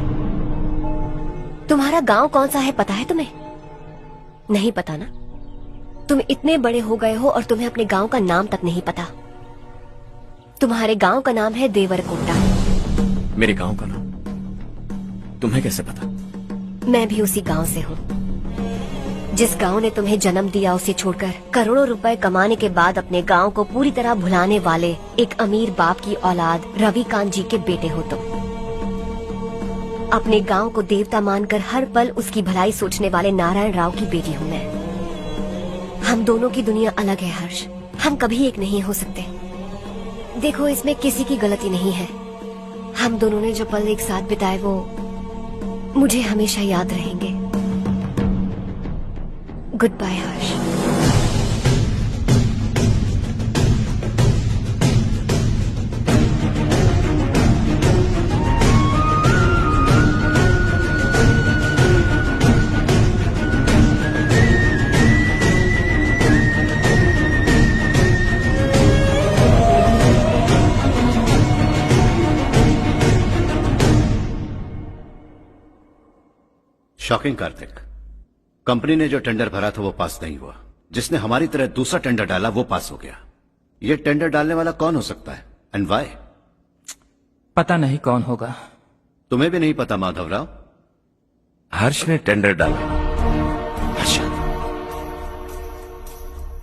तुम्हारा गांव कौन सा है पता है तुम्हें? नहीं पता ना? तुम इतने बड़े हो गए हो और तुम्हें अपने गांव का नाम तक नहीं पता। तुम्हारे गांव का नाम है देवरकोटा। मेरे गांव का नाम तुम्हें कैसे पता? मैं भी उसी गांव से हूँ। जिस गांव ने तुम्हें जन्म दिया उसे छोड़कर करोड़ों रुपए कमाने के बाद अपने गांव को पूरी तरह भुलाने वाले एक अमीर बाप की औलाद रवि कांत जी के बेटे हो तुम। अपने गांव को देवता मानकर हर पल उसकी भलाई सोचने वाले नारायण राव की बेटी हूँ मैं। हम दोनों की दुनिया अलग है हर्ष, हम कभी एक नहीं हो सकते। देखो इसमें किसी की गलती नहीं है। हम दोनों ने जो पल एक साथ बिताए वो मुझे हमेशा याद रहेंगे। गुड बाय हर्ष। शॉकिंग कार्तिक, कंपनी ने जो टेंडर भरा था वो पास नहीं हुआ। जिसने हमारी तरह दूसरा टेंडर डाला वो पास हो गया। ये टेंडर डालने वाला कौन हो सकता है एंड व्हाई? पता नहीं कौन होगा। तुम्हें भी नहीं पता माधवराव? हर्ष ने टेंडर डाला। अच्छा।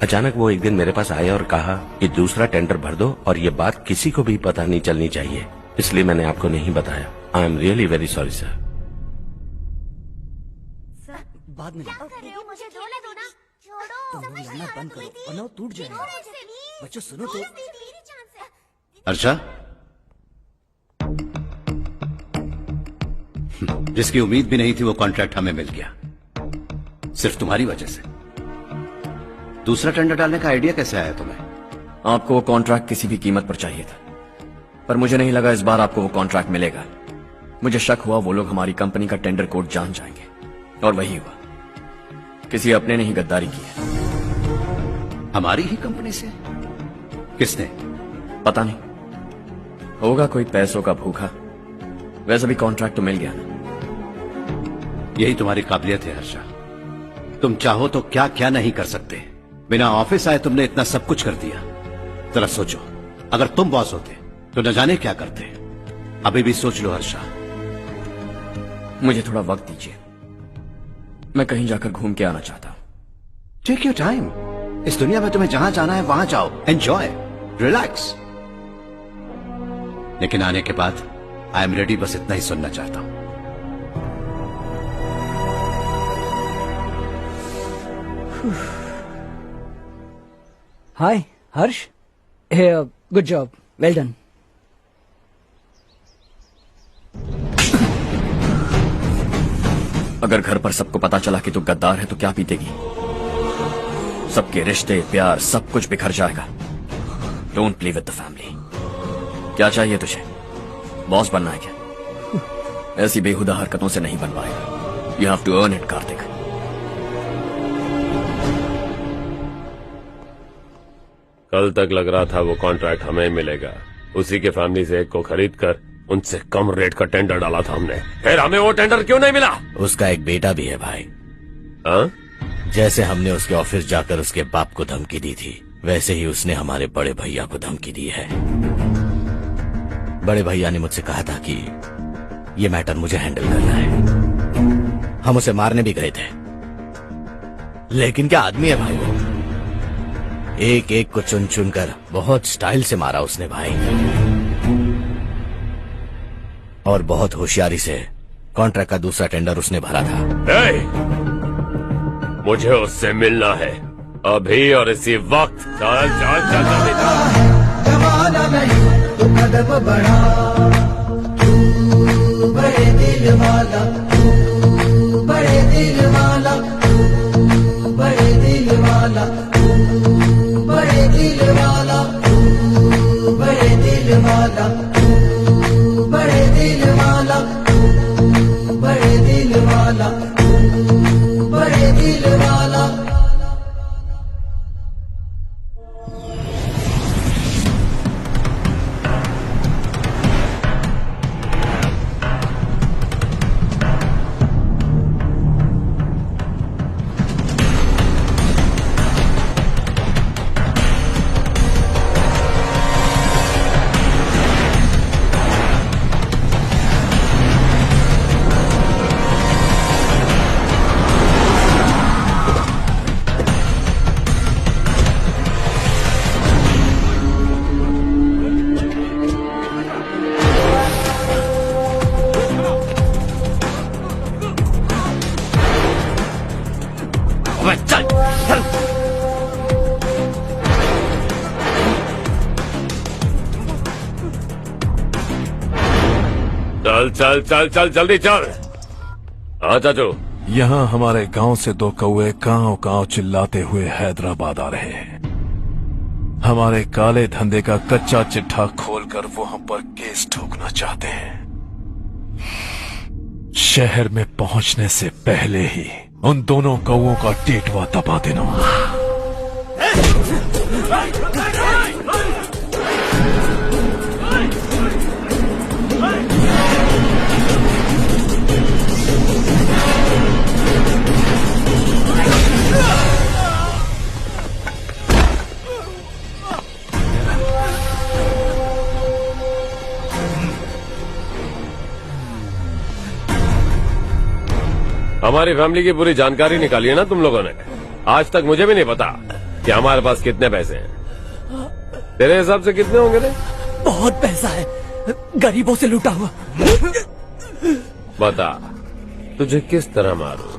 अचानक वो एक दिन मेरे पास आया और कहा कि दूसरा टेंडर भर दो और ये बात किसी को भी पता नहीं चलनी चाहिए, इसलिए मैंने आपको नहीं बताया। I am really very sorry sir. बाद में मुझे धोने दो ना। छोड़ो, तुम लोग लड़ना बंद करो वरना वो टूट जाएगा। बच्चों सुनो तो। अर्षा, जिसकी उम्मीद भी नहीं थी वो कॉन्ट्रैक्ट हमें मिल गया, सिर्फ तुम्हारी वजह से। दूसरा टेंडर डालने का आइडिया कैसे आया तुम्हें? आपको वो कॉन्ट्रैक्ट किसी भी कीमत पर चाहिए था, पर मुझे नहीं लगा इस बार आपको वो कॉन्ट्रैक्ट मिलेगा। मुझे शक हुआ वो लोग हमारी कंपनी का टेंडर कोड जान जाएंगे, और वही हुआ। किसी अपने ने ही गद्दारी की है। हमारी ही कंपनी से? किसने? पता नहीं, होगा कोई पैसों का भूखा। वैसे भी कॉन्ट्रैक्ट तो मिल गया ना। यही तुम्हारी काबिलियत है हर्षा, तुम चाहो तो क्या क्या नहीं कर सकते। बिना ऑफिस आए तुमने इतना सब कुछ कर दिया। जरा सोचो, अगर तुम बॉस होते तो न जाने क्या करते। अभी भी सोच लो हर्षा। मुझे थोड़ा वक्त दीजिए, मैं कहीं जाकर घूम के आना चाहता हूं। Take your time. इस दुनिया में तुम्हें जहां जाना है वहां जाओ, एंजॉय, रिलैक्स। लेकिन आने के बाद आई एम रेडी, बस इतना ही सुनना चाहता हूं। हाय हर्ष, गुड जॉब, वेल डन। अगर घर पर सबको पता चला कि तू गद्दार है तो क्या पीतेगी? सबके रिश्ते, प्यार, सब कुछ बिखर जाएगा। Don't play with the family. क्या चाहिए तुझे? बॉस बनना है क्या? ऐसी बेहुदा हरकतों से नहीं बन पाएगा। You have to earn it Kartik. कल तक लग रहा था वो कॉन्ट्रैक्ट हमें मिलेगा। उसी के फैमिली से एक को खरीद कर उनसे कम रेट का टेंडर डाला था हमने, फिर हमें वो टेंडर क्यों नहीं मिला? उसका एक बेटा भी है भाई। हाँ? जैसे हमने उसके ऑफिस जाकर उसके बाप को धमकी दी थी, वैसे ही उसने हमारे बड़े भैया को धमकी दी है। बड़े भैया ने मुझसे कहा था कि ये मैटर मुझे हैंडल करना है। हम उसे मारने भी गए थे, लेकिन क्या आदमी है भाई वो। एक एक को चुन चुन कर बहुत स्टाइल से मारा उसने भाई, और बहुत होशियारी से कॉन्ट्रैक्ट का दूसरा टेंडर उसने भरा था। मुझे उससे मिलना है अभी और इसी वक्त। चल चल चल जल्दी चल। जमाना नहीं तू कदम बढ़ा, तू बड़े दिल वाला, तू बड़े दिल वाला, तू बड़े दिल वाला, तू बड़े दिल वाला, तू बड़े दिल वाला, तू बड़े दिल वाला, तू बड़े दिल वाला, तू बड़े दिल वाला। चल चल चल जल्दी चल। हाँ चाचू। यहाँ हमारे गांव से 2 कौए कांव कांव चिल्लाते हुए हैदराबाद आ रहे हैं। हमारे काले धंधे का कच्चा चिट्ठा खोलकर वो हम पर केस ठोकना चाहते हैं। शहर में पहुंचने से पहले ही उन दोनों कौओं का टेटवा दबा देना। हमारी फैमिली की पूरी जानकारी निकाली है ना तुम लोगों ने। आज तक मुझे भी नहीं पता कि हमारे पास कितने पैसे हैं। तेरे हिसाब से कितने होंगे रे? बहुत पैसा है, गरीबों से लूटा हुआ। बता तुझे किस तरह मारूं?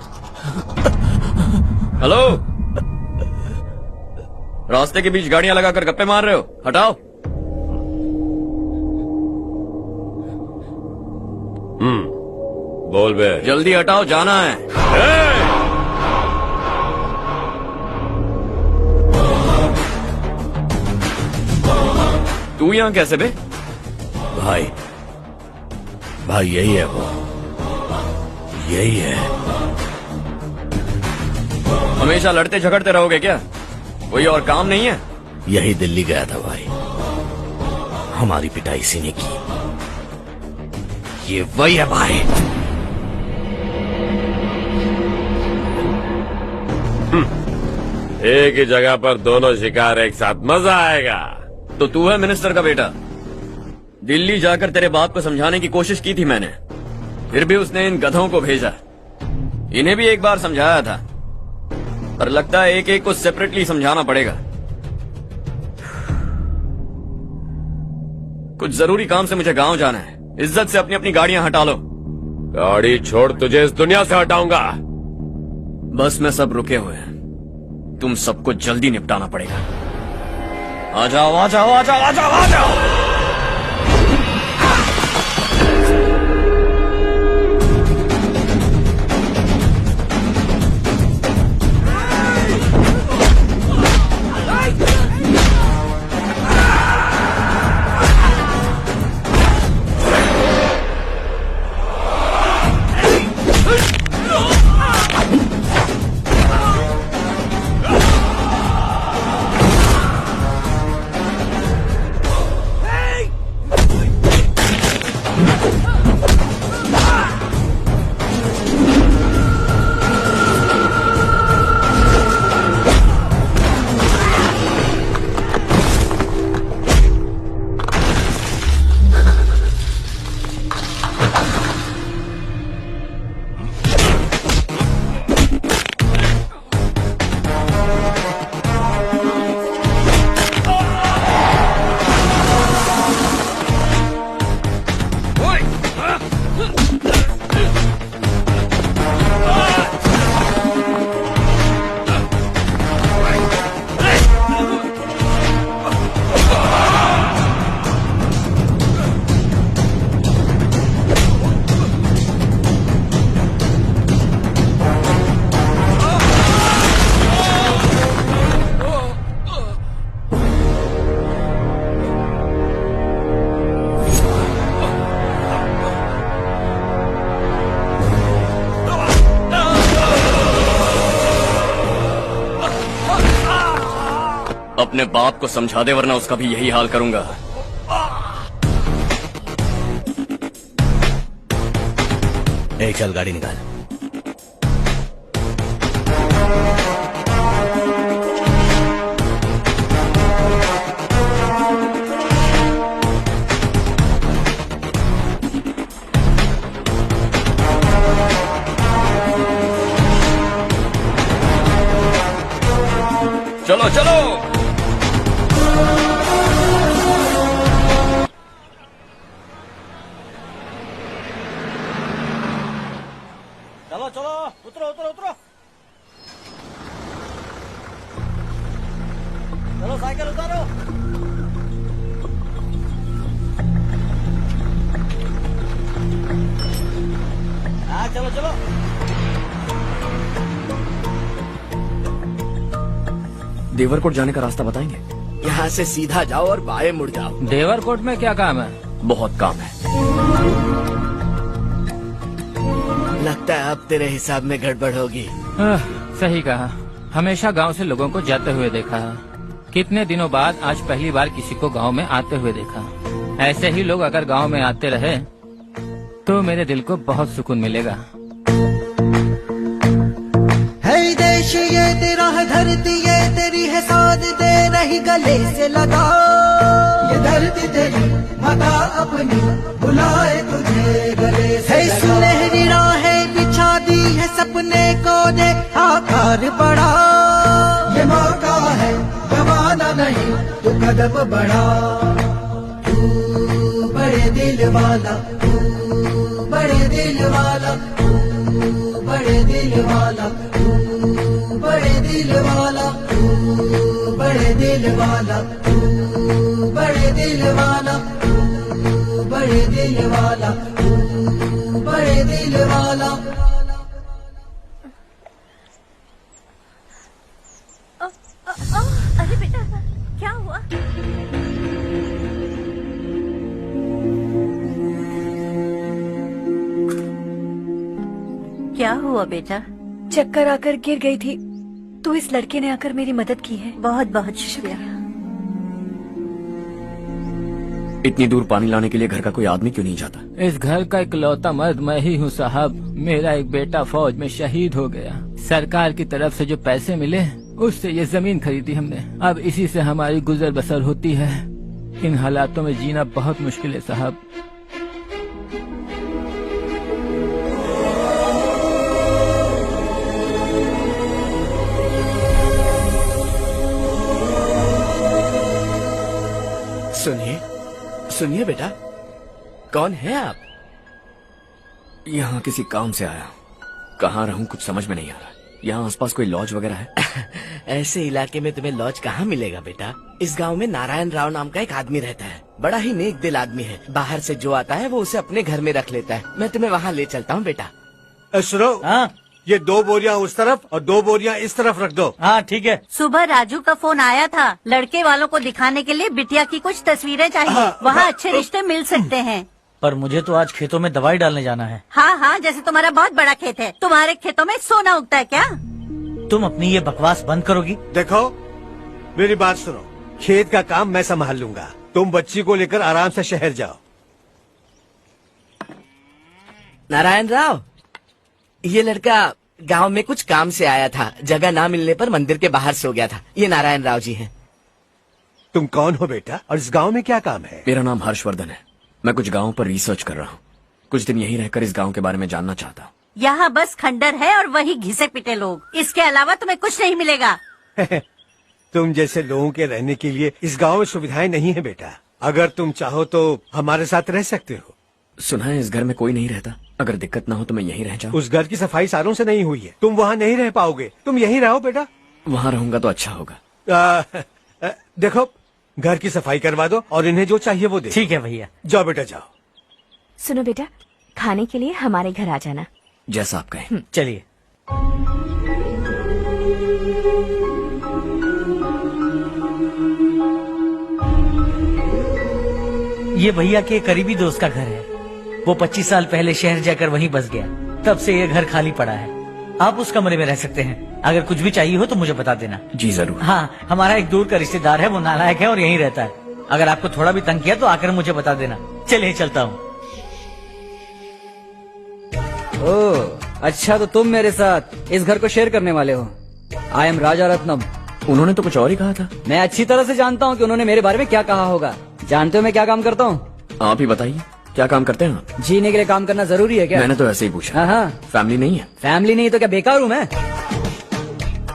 हेलो, रास्ते के बीच गाड़ियां लगाकर गप्पे मार रहे हो? हटाओ। बोल बे। जल्दी हटाओ, जाना है। तू यहाँ कैसे बे? भाई भाई यही है वो, यही है। हमेशा लड़ते झगड़ते रहोगे क्या? कोई और काम नहीं है? यही दिल्ली गया था भाई, हमारी पिटाई इसी ने की। ये वही है भाई। एक ही जगह पर दोनों शिकार एक साथ, मजा आएगा। तो तू है मिनिस्टर का बेटा। दिल्ली जाकर तेरे बाप को समझाने की कोशिश की थी मैंने, फिर भी उसने इन गधों को भेजा। इन्हें भी एक बार समझाया था, पर लगता है एक एक को सेपरेटली समझाना पड़ेगा। कुछ जरूरी काम से मुझे गांव जाना है। इज्जत से अपनी अपनी गाड़ियां हटा लो। गाड़ी छोड़, तुझे इस दुनिया से हटाऊंगा। बस में सब रुके हुए हैं, तुम सबको जल्दी निपटाना पड़ेगा। आ जाओ आ जाओ आ जाओ आ जाओ आ जाओ। अपने बाप को समझा दे, वरना उसका भी यही हाल करूंगा। ए, चल गाड़ी निकाल। चलो चलो। चलो चलो, उतरो उतरो उतरो। चलो साइकिल उतारो। चलो चलो। देवरकोट जाने का रास्ता बताएंगे? यहाँ से सीधा जाओ और बाएं मुड़ जाओ। देवरकोट में क्या काम है? बहुत काम है। लगता है अब तेरे हिसाब में गड़बड़ होगी। सही कहा। हमेशा गांव से लोगों को जाते हुए देखा है। कितने दिनों बाद आज पहली बार किसी को गांव में आते हुए देखा। ऐसे ही लोग अगर गांव में आते रहे तो मेरे दिल को बहुत सुकून मिलेगा। है देश ये तेरा है, धरती ये तेरी है, साथ दे रही गले से लगा। ये धरती तेरी माता अपनी बुलाए तुझे गले से लगा। सुनहरी राहें बिछा दी है, सपने को दे आकार बढ़ा। ये मौका है गवाना नहीं, तू कदम बढ़ा। तू बड़े दिल वाला, तू बड़े दिल वाला, तू बड़े दिल वाला, तू बड़े दिल वाला, तू बड़े दिल वाला, तू बड़े दिल वाला, तू बड़े दिल वाला, तू बड़े दिल वाला। अरे बेटा क्या हुआ? क्या हुआ बेटा? चक्कर आकर गिर गई थी तो इस लड़के ने आकर मेरी मदद की है। बहुत बहुत शुक्रिया। इतनी दूर पानी लाने के लिए घर का कोई आदमी क्यों नहीं जाता? इस घर का इकलौता मर्द मैं ही हूँ साहब। मेरा एक बेटा फौज में शहीद हो गया। सरकार की तरफ से जो पैसे मिले उससे ये जमीन खरीदी हमने। अब इसी से हमारी गुजर बसर होती है। इन हालातों में जीना बहुत मुश्किल है साहब। सुनिए सुनिए बेटा, कौन है आप? यहाँ किसी काम से आया। कहाँ रहूँ कुछ समझ में नहीं आ रहा। यहाँ आसपास कोई लॉज वगैरह है? ऐसे इलाके में तुम्हें लॉज कहाँ मिलेगा बेटा। इस गांव में नारायण राव नाम का एक आदमी रहता है। बड़ा ही नेक दिल आदमी है। बाहर से जो आता है वो उसे अपने घर में रख लेता है। मैं तुम्हें वहाँ ले चलता हूँ बेटा। सुनो, ये 2 बोरियां उस तरफ और 2 बोरियां इस तरफ रख दो। हाँ ठीक है। सुबह राजू का फोन आया था, लड़के वालों को दिखाने के लिए बिटिया की कुछ तस्वीरें चाहिए। वहाँ अच्छे रिश्ते मिल सकते हैं। पर मुझे तो आज खेतों में दवाई डालने जाना है। हाँ हाँ, जैसे तुम्हारा बहुत बड़ा खेत है। तुम्हारे खेतों में सोना उगता है क्या? तुम अपनी ये बकवास बंद करोगी? देखो मेरी बात सुनो, खेत का काम मैं संभाल लूंगा। तुम बच्ची को लेकर आराम से शहर जाओ। नारायण राव, ये लड़का गांव में कुछ काम से आया था। जगह ना मिलने पर मंदिर के बाहर सो गया था। ये नारायण राव जी हैं। तुम कौन हो बेटा और इस गांव में क्या काम है? मेरा नाम हर्षवर्धन है। मैं कुछ गाँव पर रिसर्च कर रहा हूँ। कुछ दिन यहीं रहकर इस गाँव के बारे में जानना चाहता हूँ। यहाँ बस खंडर है और वही घिसे पिटे लोग। इसके अलावा तुम्हें कुछ नहीं मिलेगा। तुम जैसे लोगों के रहने के लिए इस गांव में सुविधाएं नहीं है बेटा। अगर तुम चाहो तो हमारे साथ रह सकते हो। सुना है इस घर में कोई नहीं रहता। अगर दिक्कत ना हो तो मैं यहीं रह जाऊँ। उस घर की सफाई सालों से नहीं हुई है। तुम वहाँ नहीं रह पाओगे। तुम यहीं रहो बेटा। वहाँ रहूंगा तो अच्छा होगा। देखो, घर की सफाई करवा दो और इन्हें जो चाहिए वो दे। ठीक है भैया। जाओ बेटा जाओ। सुनो बेटा, खाने के लिए हमारे घर आ जाना। जैसा आप कहें। चलिए। ये भैया के करीबी दोस्त का घर है। वो 25 साल पहले शहर जाकर वहीं बस गया। तब से ये घर खाली पड़ा है। आप उस कमरे में रह सकते हैं। अगर कुछ भी चाहिए हो तो मुझे बता देना। जी जरूर। हाँ, हमारा एक दूर का रिश्तेदार है, वो नालायक है और यहीं रहता है। अगर आपको थोड़ा भी तंग किया तो आकर मुझे बता देना। चलिए चलता हूँ। ओह अच्छा, तो तुम मेरे साथ इस घर को शेयर करने वाले हो। आई एम राजा रत्नम। उन्होंने तो कुछ और ही कहा था। मैं अच्छी तरह से जानता हूँ कि उन्होंने मेरे बारे में क्या कहा होगा। जानते हो मैं क्या काम करता हूँ? आप ही बताइए, क्या काम करते हैं आप? जीने के लिए काम करना जरूरी है क्या? मैंने तो ऐसे ही पूछा। हाँ। फैमिली नहीं है? फैमिली नहीं तो क्या बेकार हूँ मैं?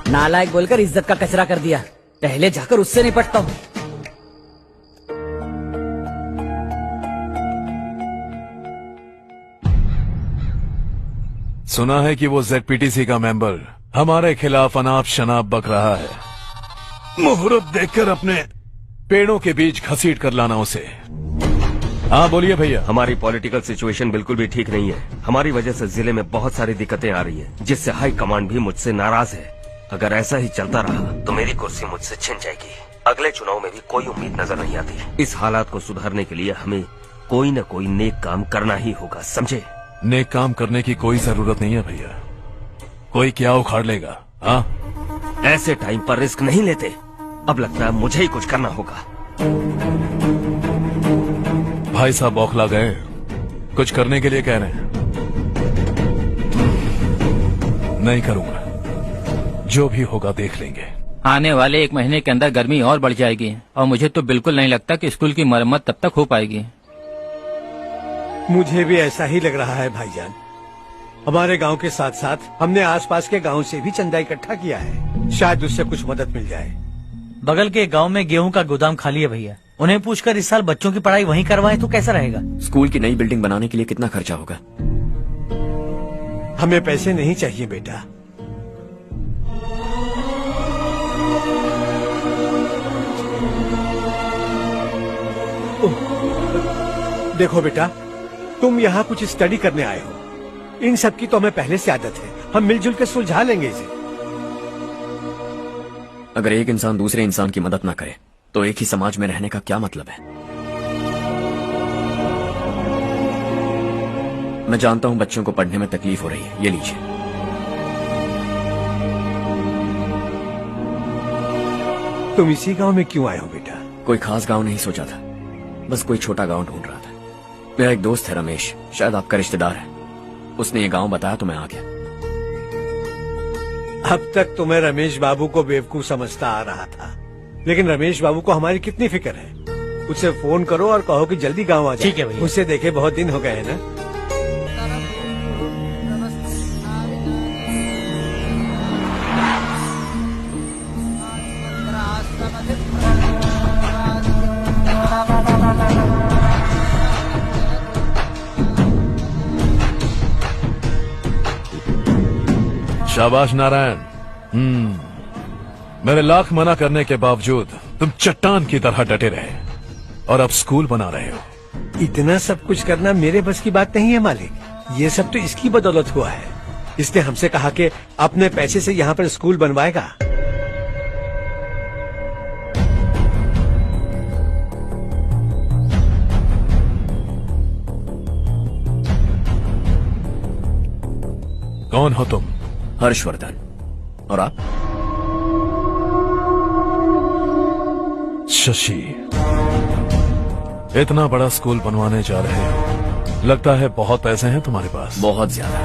नालायक बोलकर इज्जत का कचरा कर दिया। पहले जाकर उससे निपटता हूँ। सुना है कि वो ZPTC का मेंबर हमारे खिलाफ अनाप शनाप बक रहा है। मुहूर्त देखकर अपने पेड़ों के बीच घसीट कर लाना उसे। हाँ बोलिए भैया। हमारी पॉलिटिकल सिचुएशन बिल्कुल भी ठीक नहीं है। हमारी वजह से जिले में बहुत सारी दिक्कतें आ रही हैं, जिससे हाई कमांड भी मुझसे नाराज है। अगर ऐसा ही चलता रहा तो मेरी कुर्सी मुझसे छिन जाएगी। अगले चुनाव में भी कोई उम्मीद नजर नहीं आती। इस हालात को सुधारने के लिए हमें कोई न कोई नेक काम करना ही होगा, समझे? नेक काम करने की कोई जरूरत नहीं है भैया। कोई क्या उखाड़ लेगा? हाँ, ऐसे टाइम पर रिस्क नहीं लेते। अब लगता है मुझे ही कुछ करना होगा। भाई साहब बौखला गए, कुछ करने के लिए कह रहे हैं। नहीं करूंगा, जो भी होगा देख लेंगे। आने वाले 1 महीने के अंदर गर्मी और बढ़ जाएगी और मुझे तो बिल्कुल नहीं लगता कि स्कूल की मरम्मत तब तक हो पाएगी। मुझे भी ऐसा ही लग रहा है भाईजान। हमारे गांव के साथ साथ हमने आसपास के गांव से भी चंदा इकट्ठा किया है, शायद उससे कुछ मदद मिल जाए। बगल के गांव में गेहूं का गोदाम खाली है भैया, उन्हें पूछकर इस साल बच्चों की पढ़ाई वहीं करवाएं तो कैसा रहेगा? स्कूल की नई बिल्डिंग बनाने के लिए कितना खर्चा होगा? हमें पैसे नहीं चाहिए बेटा। देखो बेटा, तुम यहाँ कुछ स्टडी करने आए हो। इन सब की तो हमें पहले से आदत है, हम मिलजुल के सुलझा लेंगे इसे। अगर एक इंसान दूसरे इंसान की मदद ना करे तो एक ही समाज में रहने का क्या मतलब है? मैं जानता हूं बच्चों को पढ़ने में तकलीफ हो रही है, ये लीजिए। तुम इसी गांव में क्यों आए हो बेटा? कोई खास गांव नहीं सोचा था, बस कोई छोटा गांव ढूंढ रहा था। मेरा एक दोस्त है रमेश, शायद आपका रिश्तेदार है, उसने ये गांव बताया तो मैं आ गया। अब तक तो मैं रमेश बाबू को बेवकूफ समझता आ रहा था, लेकिन रमेश बाबू को हमारी कितनी फिक्र है। उसे फोन करो और कहो कि जल्दी गांव आ जाए। ठीक है भैया। उससे देखे बहुत दिन हो गए हैं ना। शाबाश नारायण। मेरे लाख मना करने के बावजूद तुम चट्टान की तरह डटे रहे और अब स्कूल बना रहे हो। इतना सब कुछ करना मेरे बस की बात नहीं है मालिक, ये सब तो इसकी बदौलत हुआ है। इसने हमसे कहा कि अपने पैसे से यहाँ पर स्कूल बनवाएगा। कौन हो तुम? हर्षवर्धन। और आप? शशि। इतना बड़ा स्कूल बनवाने जा रहे हो, लगता है बहुत पैसे हैं तुम्हारे पास। बहुत ज्यादा।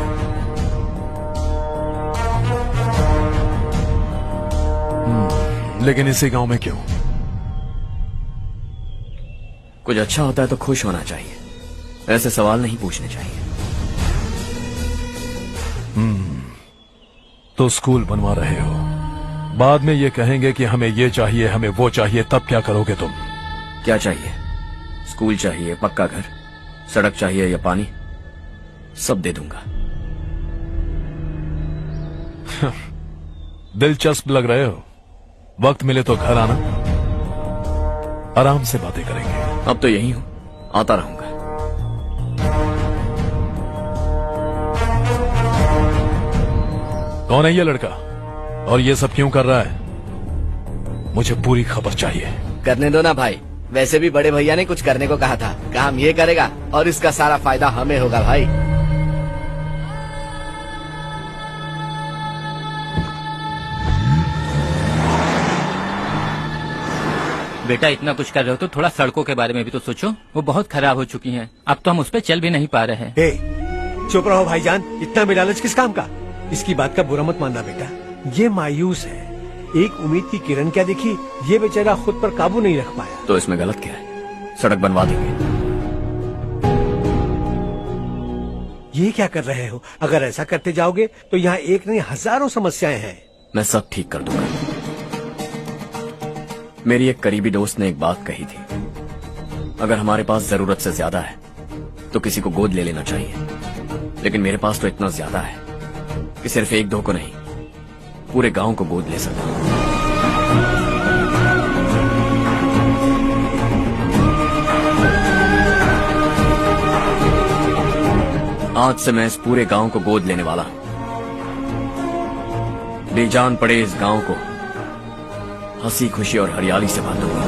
लेकिन इसी गांव में क्यों? कुछ अच्छा होता है तो खुश होना चाहिए, ऐसे सवाल नहीं पूछने चाहिए। तो स्कूल बनवा रहे हो, बाद में ये कहेंगे कि हमें ये चाहिए, हमें वो चाहिए, तब क्या करोगे तुम? क्या चाहिए? स्कूल चाहिए, पक्का घर, सड़क चाहिए या पानी, सब दे दूंगा। दिलचस्प लग रहे हो। वक्त मिले तो घर आना, आराम से बातें करेंगे। अब तो यही हूं, आता रहूंगा। कौन है ये लड़का और ये सब क्यों कर रहा है? मुझे पूरी खबर चाहिए। करने दो ना भाई, वैसे भी बड़े भैया ने कुछ करने को कहा था, काम ये करेगा और इसका सारा फायदा हमें होगा भाई। बेटा इतना कुछ कर रहे हो तो थोड़ा सड़कों के बारे में भी तो सोचो, वो बहुत खराब हो चुकी हैं। अब तो हम उस पर चल भी नहीं पा रहे हैं। चुप रहो भाईजान, इतना बेलालच किस काम का? इसकी बात का बुरा मत मानना बेटा, ये मायूस है। एक उम्मीद की किरण क्या दिखी, ये बेचारा खुद पर काबू नहीं रख पाया। तो इसमें गलत क्या है? सड़क बनवा देंगे। ये क्या कर रहे हो? अगर ऐसा करते जाओगे तो यहाँ एक नहीं हजारों समस्याएं हैं। मैं सब ठीक कर दूंगा। मेरी एक करीबी दोस्त ने एक बात कही थी, अगर हमारे पास जरूरत से ज्यादा है तो किसी को गोद ले लेना चाहिए, लेकिन मेरे पास तो इतना ज्यादा है कि सिर्फ 1-2 को नहीं, पूरे गांव को गोद ले सकता हूं। आज से मैं इस पूरे गांव को गोद लेने वाला हूं। बेजान पड़े इस गांव को हंसी खुशी और हरियाली से बांधूंगा।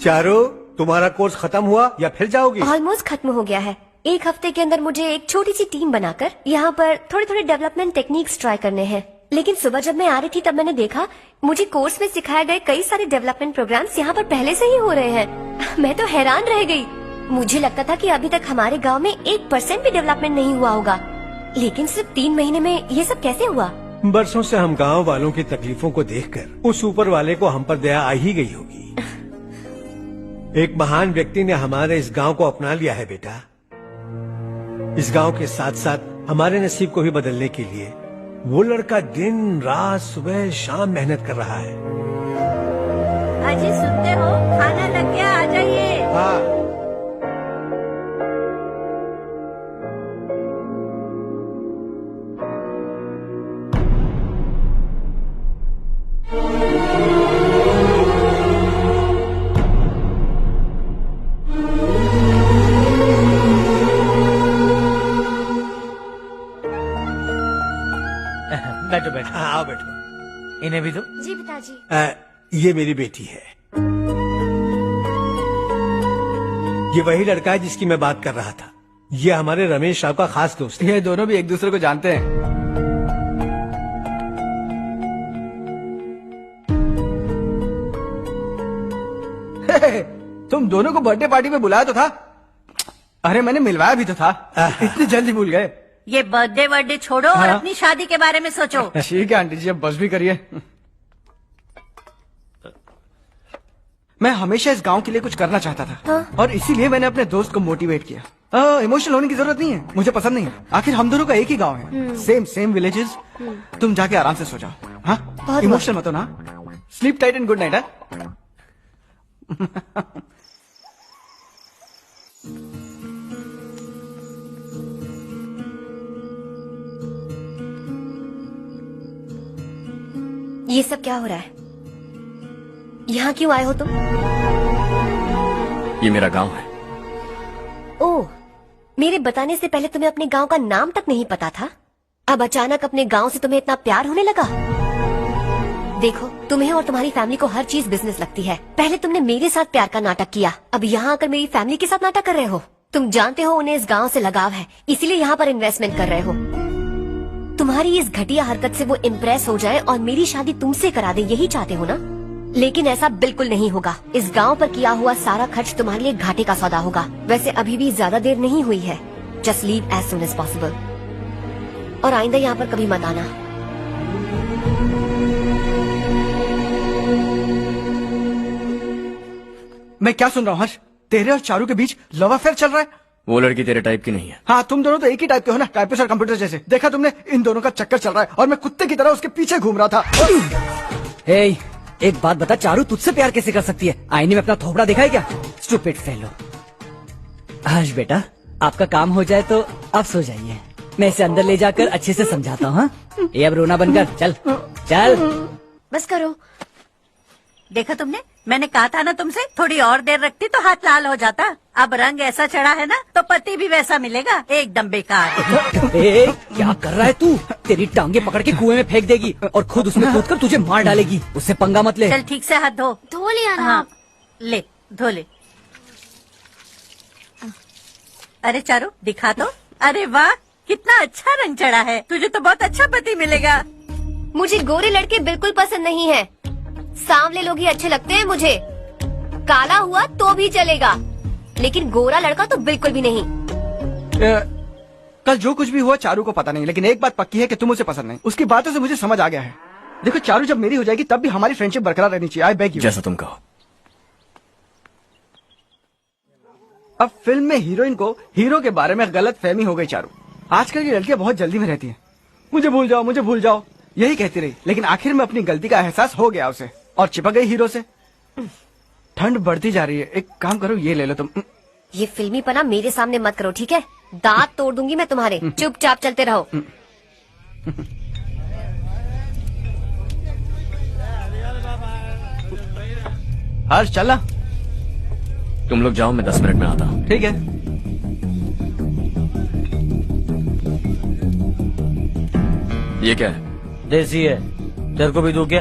चारू, तुम्हारा कोर्स खत्म हुआ या फिर जाओगी? ऑलमोस्ट खत्म हो गया है। एक हफ्ते के अंदर मुझे एक छोटी सी टीम बनाकर यहाँ पर थोड़े थोड़े डेवलपमेंट टेक्निक्स ट्राई करने हैं। लेकिन सुबह जब मैं आ रही थी तब मैंने देखा मुझे कोर्स में सिखाए गए कई सारे डेवलपमेंट प्रोग्राम्स यहाँ पर पहले से ही हो रहे हैं। मैं तो हैरान रह गई। मुझे लगता था कि अभी तक हमारे गाँव में 1% भी डेवलपमेंट नहीं हुआ होगा, लेकिन सिर्फ 3 महीने में ये सब कैसे हुआ? बरसों से हम गांव वालों की तकलीफों को देखकर उस ऊपर वाले को हम पर दया आ ही गई होगी। एक महान व्यक्ति ने हमारे इस गांव को अपना लिया है बेटा। इस गांव के साथ साथ हमारे नसीब को भी बदलने के लिए वो लड़का दिन रात सुबह शाम मेहनत कर रहा है। अजी सुनते हो, खाना लग गया, आ जाइए। हाँ। बैठो बैठो। हाँ, आओ बैठो। इन्हें भी दो। जी पिताजी। ये मेरी बेटी है। ये वही लड़का है जिसकी मैं बात कर रहा था। ये हमारे रमेश राव का खास दोस्त है। ये दोनों भी एक दूसरे को जानते हैं। तुम दोनों को बर्थडे पार्टी में बुलाया तो था। अरे मैंने मिलवाया भी तो था। इतनी जल्दी भूल गए। ये बर्थडे वर्डे छोड़ो और हाँ? अपनी शादी के बारे में सोचो। ठीक है आंटी जी, अब बस भी करिए। मैं हमेशा इस गांव के लिए कुछ करना चाहता था। हाँ? और इसीलिए मैंने अपने दोस्त को मोटिवेट किया। इमोशनल होने की जरूरत नहीं है, मुझे पसंद नहीं है। आखिर हम दोनों का एक ही गांव है, सेम विलेजेस। तुम जाके आराम से सो जाओ। हाँ, इमोशनल मत हो ना। Sleep tight and good night. ये सब क्या हो रहा है? यहाँ क्यों आए हो तुम? ये मेरा गांव है। ओह, मेरे बताने से पहले तुम्हें अपने गांव का नाम तक नहीं पता था? अब अचानक अपने गांव से तुम्हें इतना प्यार होने लगा? देखो, तुम्हें और तुम्हारी फैमिली को हर चीज बिजनेस लगती है। पहले तुमने मेरे साथ प्यार का नाटक किया, अब यहाँ आकर मेरी फैमिली के साथ नाटक कर रहे हो। तुम जानते हो उन्हें इस गांव से लगाव है, इसीलिए यहाँ पर इन्वेस्टमेंट कर रहे हो। तुम्हारी इस घटिया हरकत से वो इम्प्रेस हो जाए और मेरी शादी तुमसे करा दे, यही चाहते हो ना? लेकिन ऐसा बिल्कुल नहीं होगा। इस गांव पर किया हुआ सारा खर्च तुम्हारे लिए घाटे का सौदा होगा। वैसे अभी भी ज्यादा देर नहीं हुई है। Just leave as soon as possible और आइंदा यहाँ पर कभी मत आना। मैं क्या सुन रहा हूँ हर्ष? तेरे और चारू के बीच लव अफेयर चल रहा है? वो लड़की तेरे टाइप की नहीं है। हाँ, तुम दोनों तो एक ही टाइप के हो ना, टाइपिस्ट और कंप्यूटर जैसे। देखा तुमने, इन दोनों का चक्कर चल रहा है और मैं कुत्ते की तरह उसके पीछे घूम रहा था। हे, एक बात बता, चारू तुझसे प्यार कैसे कर सकती है? आईने में अपना थोपड़ा देखा है क्या? Stupid fellow. हर्ष बेटा, आपका काम हो जाए तो आप सो जाइए। मैं इसे अंदर ले जाकर अच्छे से समझाता हूँ। हाँ? ये अब रोना बनकर चल चल। बस करो। देखा तुमने, मैंने कहा था ना तुमसे, थोड़ी और देर रखती तो हाथ लाल हो जाता। अब रंग ऐसा चढ़ा है ना तो पति भी वैसा मिलेगा। एकदम बेकार। क्या कर रहा है तू? तेरी टांगे पकड़ के कुएं में फेंक देगी और खुद उसमें कूदकर तुझे मार डालेगी। उससे पंगा मत ले। चल ठीक से हाथ धो। धो लिया ना? हाँ, ले धो ले। अरे चारू दिखा तो। अरे वाह, कितना अच्छा रंग चढ़ा है। तुझे तो बहुत अच्छा पति मिलेगा। मुझे गोरे लड़के बिल्कुल पसंद नहीं है। सांवले लोग ही अच्छे लगते हैं मुझे। काला हुआ तो भी चलेगा, लेकिन गोरा लड़का तो बिल्कुल भी नहीं। कल जो कुछ भी हुआ चारू को पता नहीं, लेकिन एक बात पक्की है कि तुम उसे पसंद नहीं। उसकी बातों से मुझे समझ आ गया है। देखो चारू जब मेरी हो जाएगी तब भी हमारी फ्रेंडशिप बरकरार रहनी चाहिए। I beg you. जैसा तुम कहो। अब फिल्म में हीरोइन को हीरो के बारे में गलत फहमी हो गई चारू। आजकल की लड़कियां बहुत जल्दी में रहती हैं। मुझे भूल जाओ, मुझे भूल जाओ, यही कहती रही, लेकिन आखिर में अपनी गलती का एहसास हो गया उसे और चिपक गई हीरो से। ठंड बढ़ती जा रही है, एक काम करो ये ले लो तुम। ये फिल्मी पना मेरे सामने मत करो, ठीक है? दांत तोड़ दूंगी मैं तुम्हारे। चुपचाप चलते रहो। हर्ष चलना। तुम लोग जाओ, मैं 10 मिनट में आता हूँ। ठीक है। ये क्या है? देसी है, तेरे को भी दूं क्या?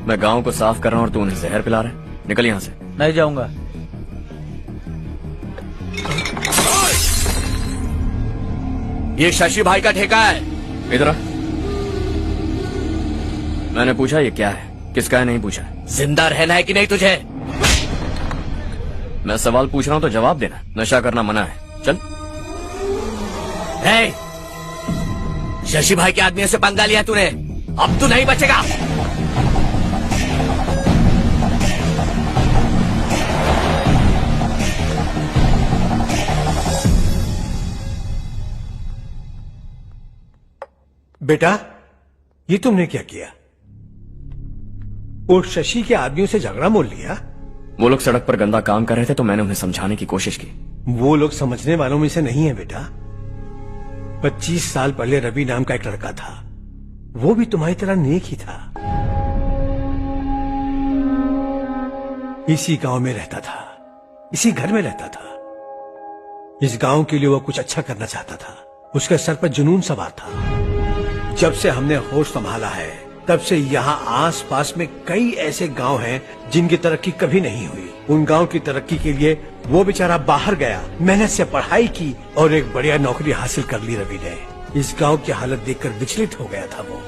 मैं गांव को साफ कर रहा हूँ और तू उन्हें जहर पिला रहा है। निकल यहाँ से। नहीं जाऊंगा। ये शशि भाई का ठेका है। इधर आ। मैंने पूछा ये क्या है, किसका है नहीं पूछा। जिंदा रहना है कि नहीं तुझे? मैं सवाल पूछ रहा हूँ तो जवाब देना। नशा करना मना है। चल। हे, शशि भाई के आदमियों से पंगा लिया तूने, अब तू नहीं बचेगा। बेटा, ये तुमने क्या किया? वो शशि के आदमियों से झगड़ा मोल लिया? वो लोग सड़क पर गंदा काम कर रहे थे तो मैंने उन्हें समझाने की कोशिश की। वो लोग समझने वालों में से नहीं है बेटा। 25 साल पहले रवि नाम का एक लड़का था, वो भी तुम्हारी तरह नेक ही था। इसी गांव में रहता था, इसी घर में रहता था। इस गांव के लिए वो कुछ अच्छा करना चाहता था। उसके सर पर जुनून सवार था। जब से हमने होश संभाला है तब से यहाँ आस पास में कई ऐसे गांव हैं जिनकी तरक्की कभी नहीं हुई। उन गांव की तरक्की के लिए वो बेचारा बाहर गया, मेहनत से पढ़ाई की और एक बढ़िया नौकरी हासिल कर ली रवि ने। इस गांव की हालत देखकर विचलित हो गया था वो।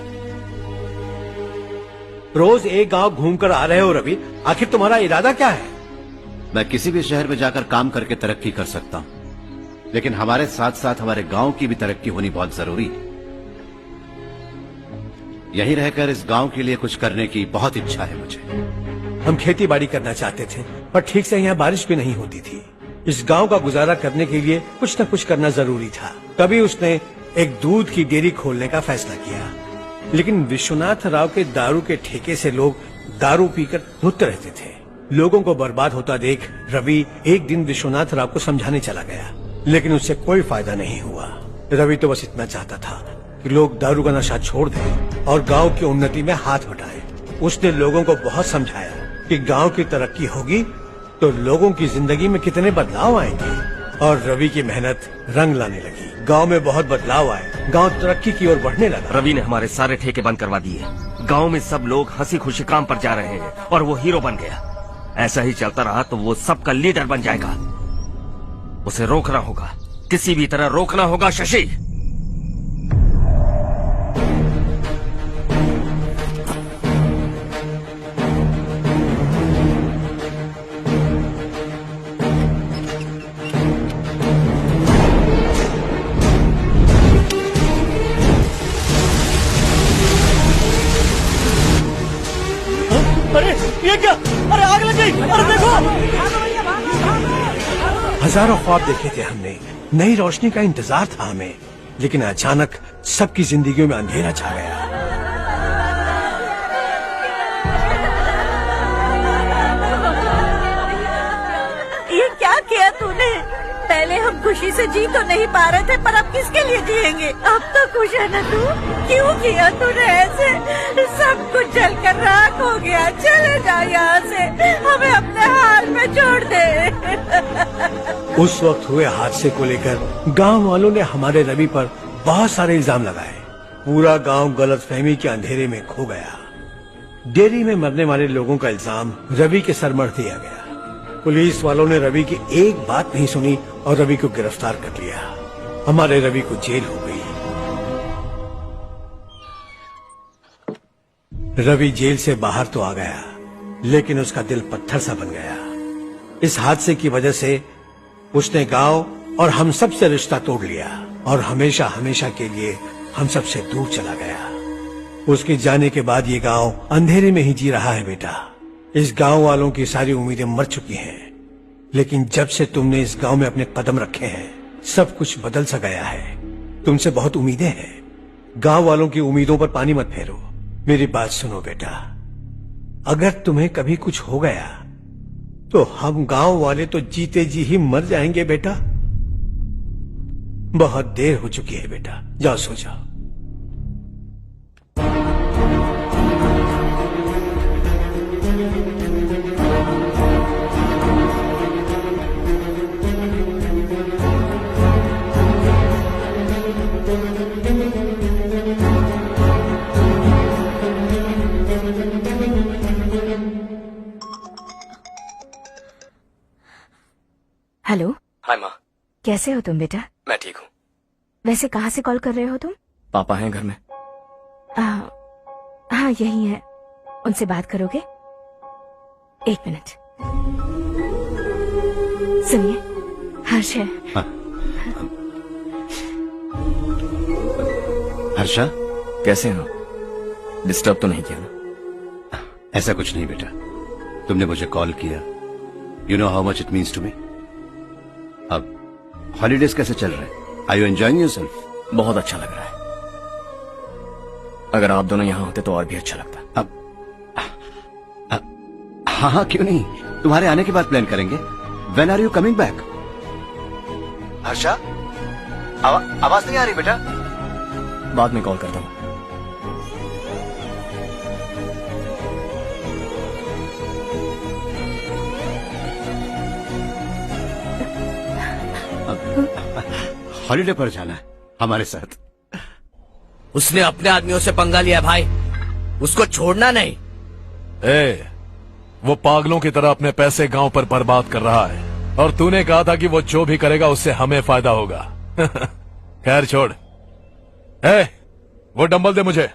रोज एक गांव घूमकर आ रहे हो रवि, आखिर तुम्हारा इरादा क्या है? मैं किसी भी शहर में जाकर काम करके तरक्की कर सकता हूँ, लेकिन हमारे साथ साथ हमारे गांव की भी तरक्की होनी बहुत जरूरी है। यहीं रहकर इस गांव के लिए कुछ करने की बहुत इच्छा है मुझे। हम खेती बाड़ी करना चाहते थे, पर ठीक से यहाँ बारिश भी नहीं होती थी। इस गांव का गुजारा करने के लिए कुछ न कुछ करना जरूरी था। तभी उसने एक दूध की डेयरी खोलने का फैसला किया। लेकिन विश्वनाथ राव के दारू के ठेके से लोग दारू पीकर धुत रहते थे। लोगों को बर्बाद होता देख रवि एक दिन विश्वनाथ राव को समझाने चला गया, लेकिन उससे कोई फायदा नहीं हुआ। रवि तो बस इतना चाहता था कि लोग दारू का नशा छोड़ दें और गांव की उन्नति में हाथ बटाएं। उसने लोगों को बहुत समझाया कि गांव की तरक्की होगी तो लोगों की जिंदगी में कितने बदलाव आएंगे, और रवि की मेहनत रंग लाने लगी। गांव में बहुत बदलाव आए, गांव तरक्की की ओर बढ़ने लगा। रवि ने हमारे सारे ठेके बंद करवा दिए। गांव में सब लोग हंसी खुशी काम पर जा रहे हैं और वो हीरो बन गया। ऐसा ही चलता रहा तो वो सबका लीडर बन जाएगा। उसे रोकना होगा, किसी भी तरह रोकना होगा शशि। अरे ये क्या? अरे आग लग गई! अरे देखो! हजारों ख्वाब देखे थे हमने, नई रोशनी का इंतजार था हमें, लेकिन अचानक सबकी जिंदगियों में अंधेरा छा गया। ये क्या किया तूने? पहले हम खुशी से जी तो नहीं पा रहे थे, पर अब किसके लिए जिएंगे? अब तो खुश है ना तू? क्यों किया तूने ऐसे? सब कुछ जलकर राख हो गया। चले जा यहाँ से, हमें अपने हाल में छोड़ दे। उस वक्त हुए हादसे को लेकर गांव वालों ने हमारे रवि पर बहुत सारे इल्जाम लगाए। पूरा गांव गलतफहमी के अंधेरे में खो गया। डेयरी में मरने वाले लोगों का इल्जाम रवि के सर मढ़ दिया गया। पुलिस वालों ने रवि की एक बात नहीं सुनी और रवि को गिरफ्तार कर लिया। हमारे रवि को जेल हो गई। रवि जेल से बाहर तो आ गया, लेकिन उसका दिल पत्थर सा बन गया। इस हादसे की वजह से उसने गांव और हम सब से रिश्ता तोड़ लिया और हमेशा हमेशा के लिए हम सब से दूर चला गया। उसके जाने के बाद ये गांव अंधेरे में ही जी रहा है बेटा। इस गांव वालों की सारी उम्मीदें मर चुकी हैं, लेकिन जब से तुमने इस गांव में अपने कदम रखे हैं सब कुछ बदल सा गया है। तुमसे बहुत उम्मीदें हैं। गांव वालों की उम्मीदों पर पानी मत फेरो। मेरी बात सुनो बेटा, अगर तुम्हें कभी कुछ हो गया तो हम गांव वाले तो जीते जी ही मर जाएंगे बेटा। बहुत देर हो चुकी है बेटा, जाओ सो जाओ। हेलो। हाय माँ। कैसे हो तुम बेटा? मैं ठीक हूँ। वैसे कहाँ से कॉल कर रहे हो तुम? पापा हैं घर में। हाँ यही है। उनसे बात करोगे? 1 मिनट। सुनिए, हर्ष है। हर्षा, कैसे हो? डिस्टर्ब तो नहीं किया ना? ऐसा कुछ नहीं बेटा, तुमने मुझे कॉल किया। You know how much it means to me. अब हॉलीडेज कैसे चल रहे हैं? Are you enjoying yourself? बहुत अच्छा लग रहा है। अगर आप दोनों यहाँ होते तो और भी अच्छा लगता। हाँ हाँ, क्यों नहीं, तुम्हारे आने के बाद प्लान करेंगे। When are you coming back? Harsha, आवाज नहीं आ रही बेटा। बाद में कॉल करता हूँ। हॉलीडे पर जाना है हमारे साथ। उसने अपने आदमियों से पंगा लिया भाई, उसको छोड़ना नहीं। वो पागलों की तरह अपने पैसे गांव पर बर्बाद कर रहा है और तूने कहा था कि वो जो भी करेगा उससे हमें फायदा होगा। खैर छोड़। वो डंबल दे मुझे।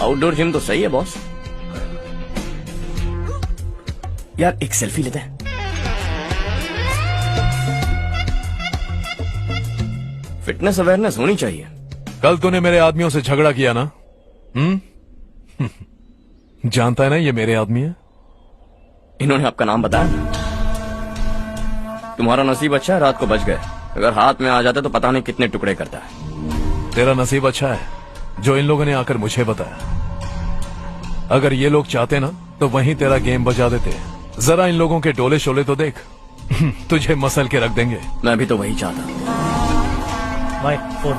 आउटडोर जिम तो सही है बॉस। यार एक सेल्फी लेते हैं। फिटनेस अवेयरनेस होनी चाहिए। कल तूने मेरे आदमियों से झगड़ा किया ना? जानता है ना ये मेरे आदमी है। इन्होंने आपका नाम बताया? तुम्हारा नसीब अच्छा है रात को बच गए, अगर हाथ में आ जाता तो पता नहीं कितने टुकड़े करता है। तेरा नसीब अच्छा है जो इन लोगों ने आकर मुझे बताया। अगर ये लोग चाहते ना तो वहीं तेरा गेम बजा देते। जरा इन लोगों के डोले शोले तो देख। तुझे मसल के रख देंगे। मैं भी तो वही चाहता। भाई फोन।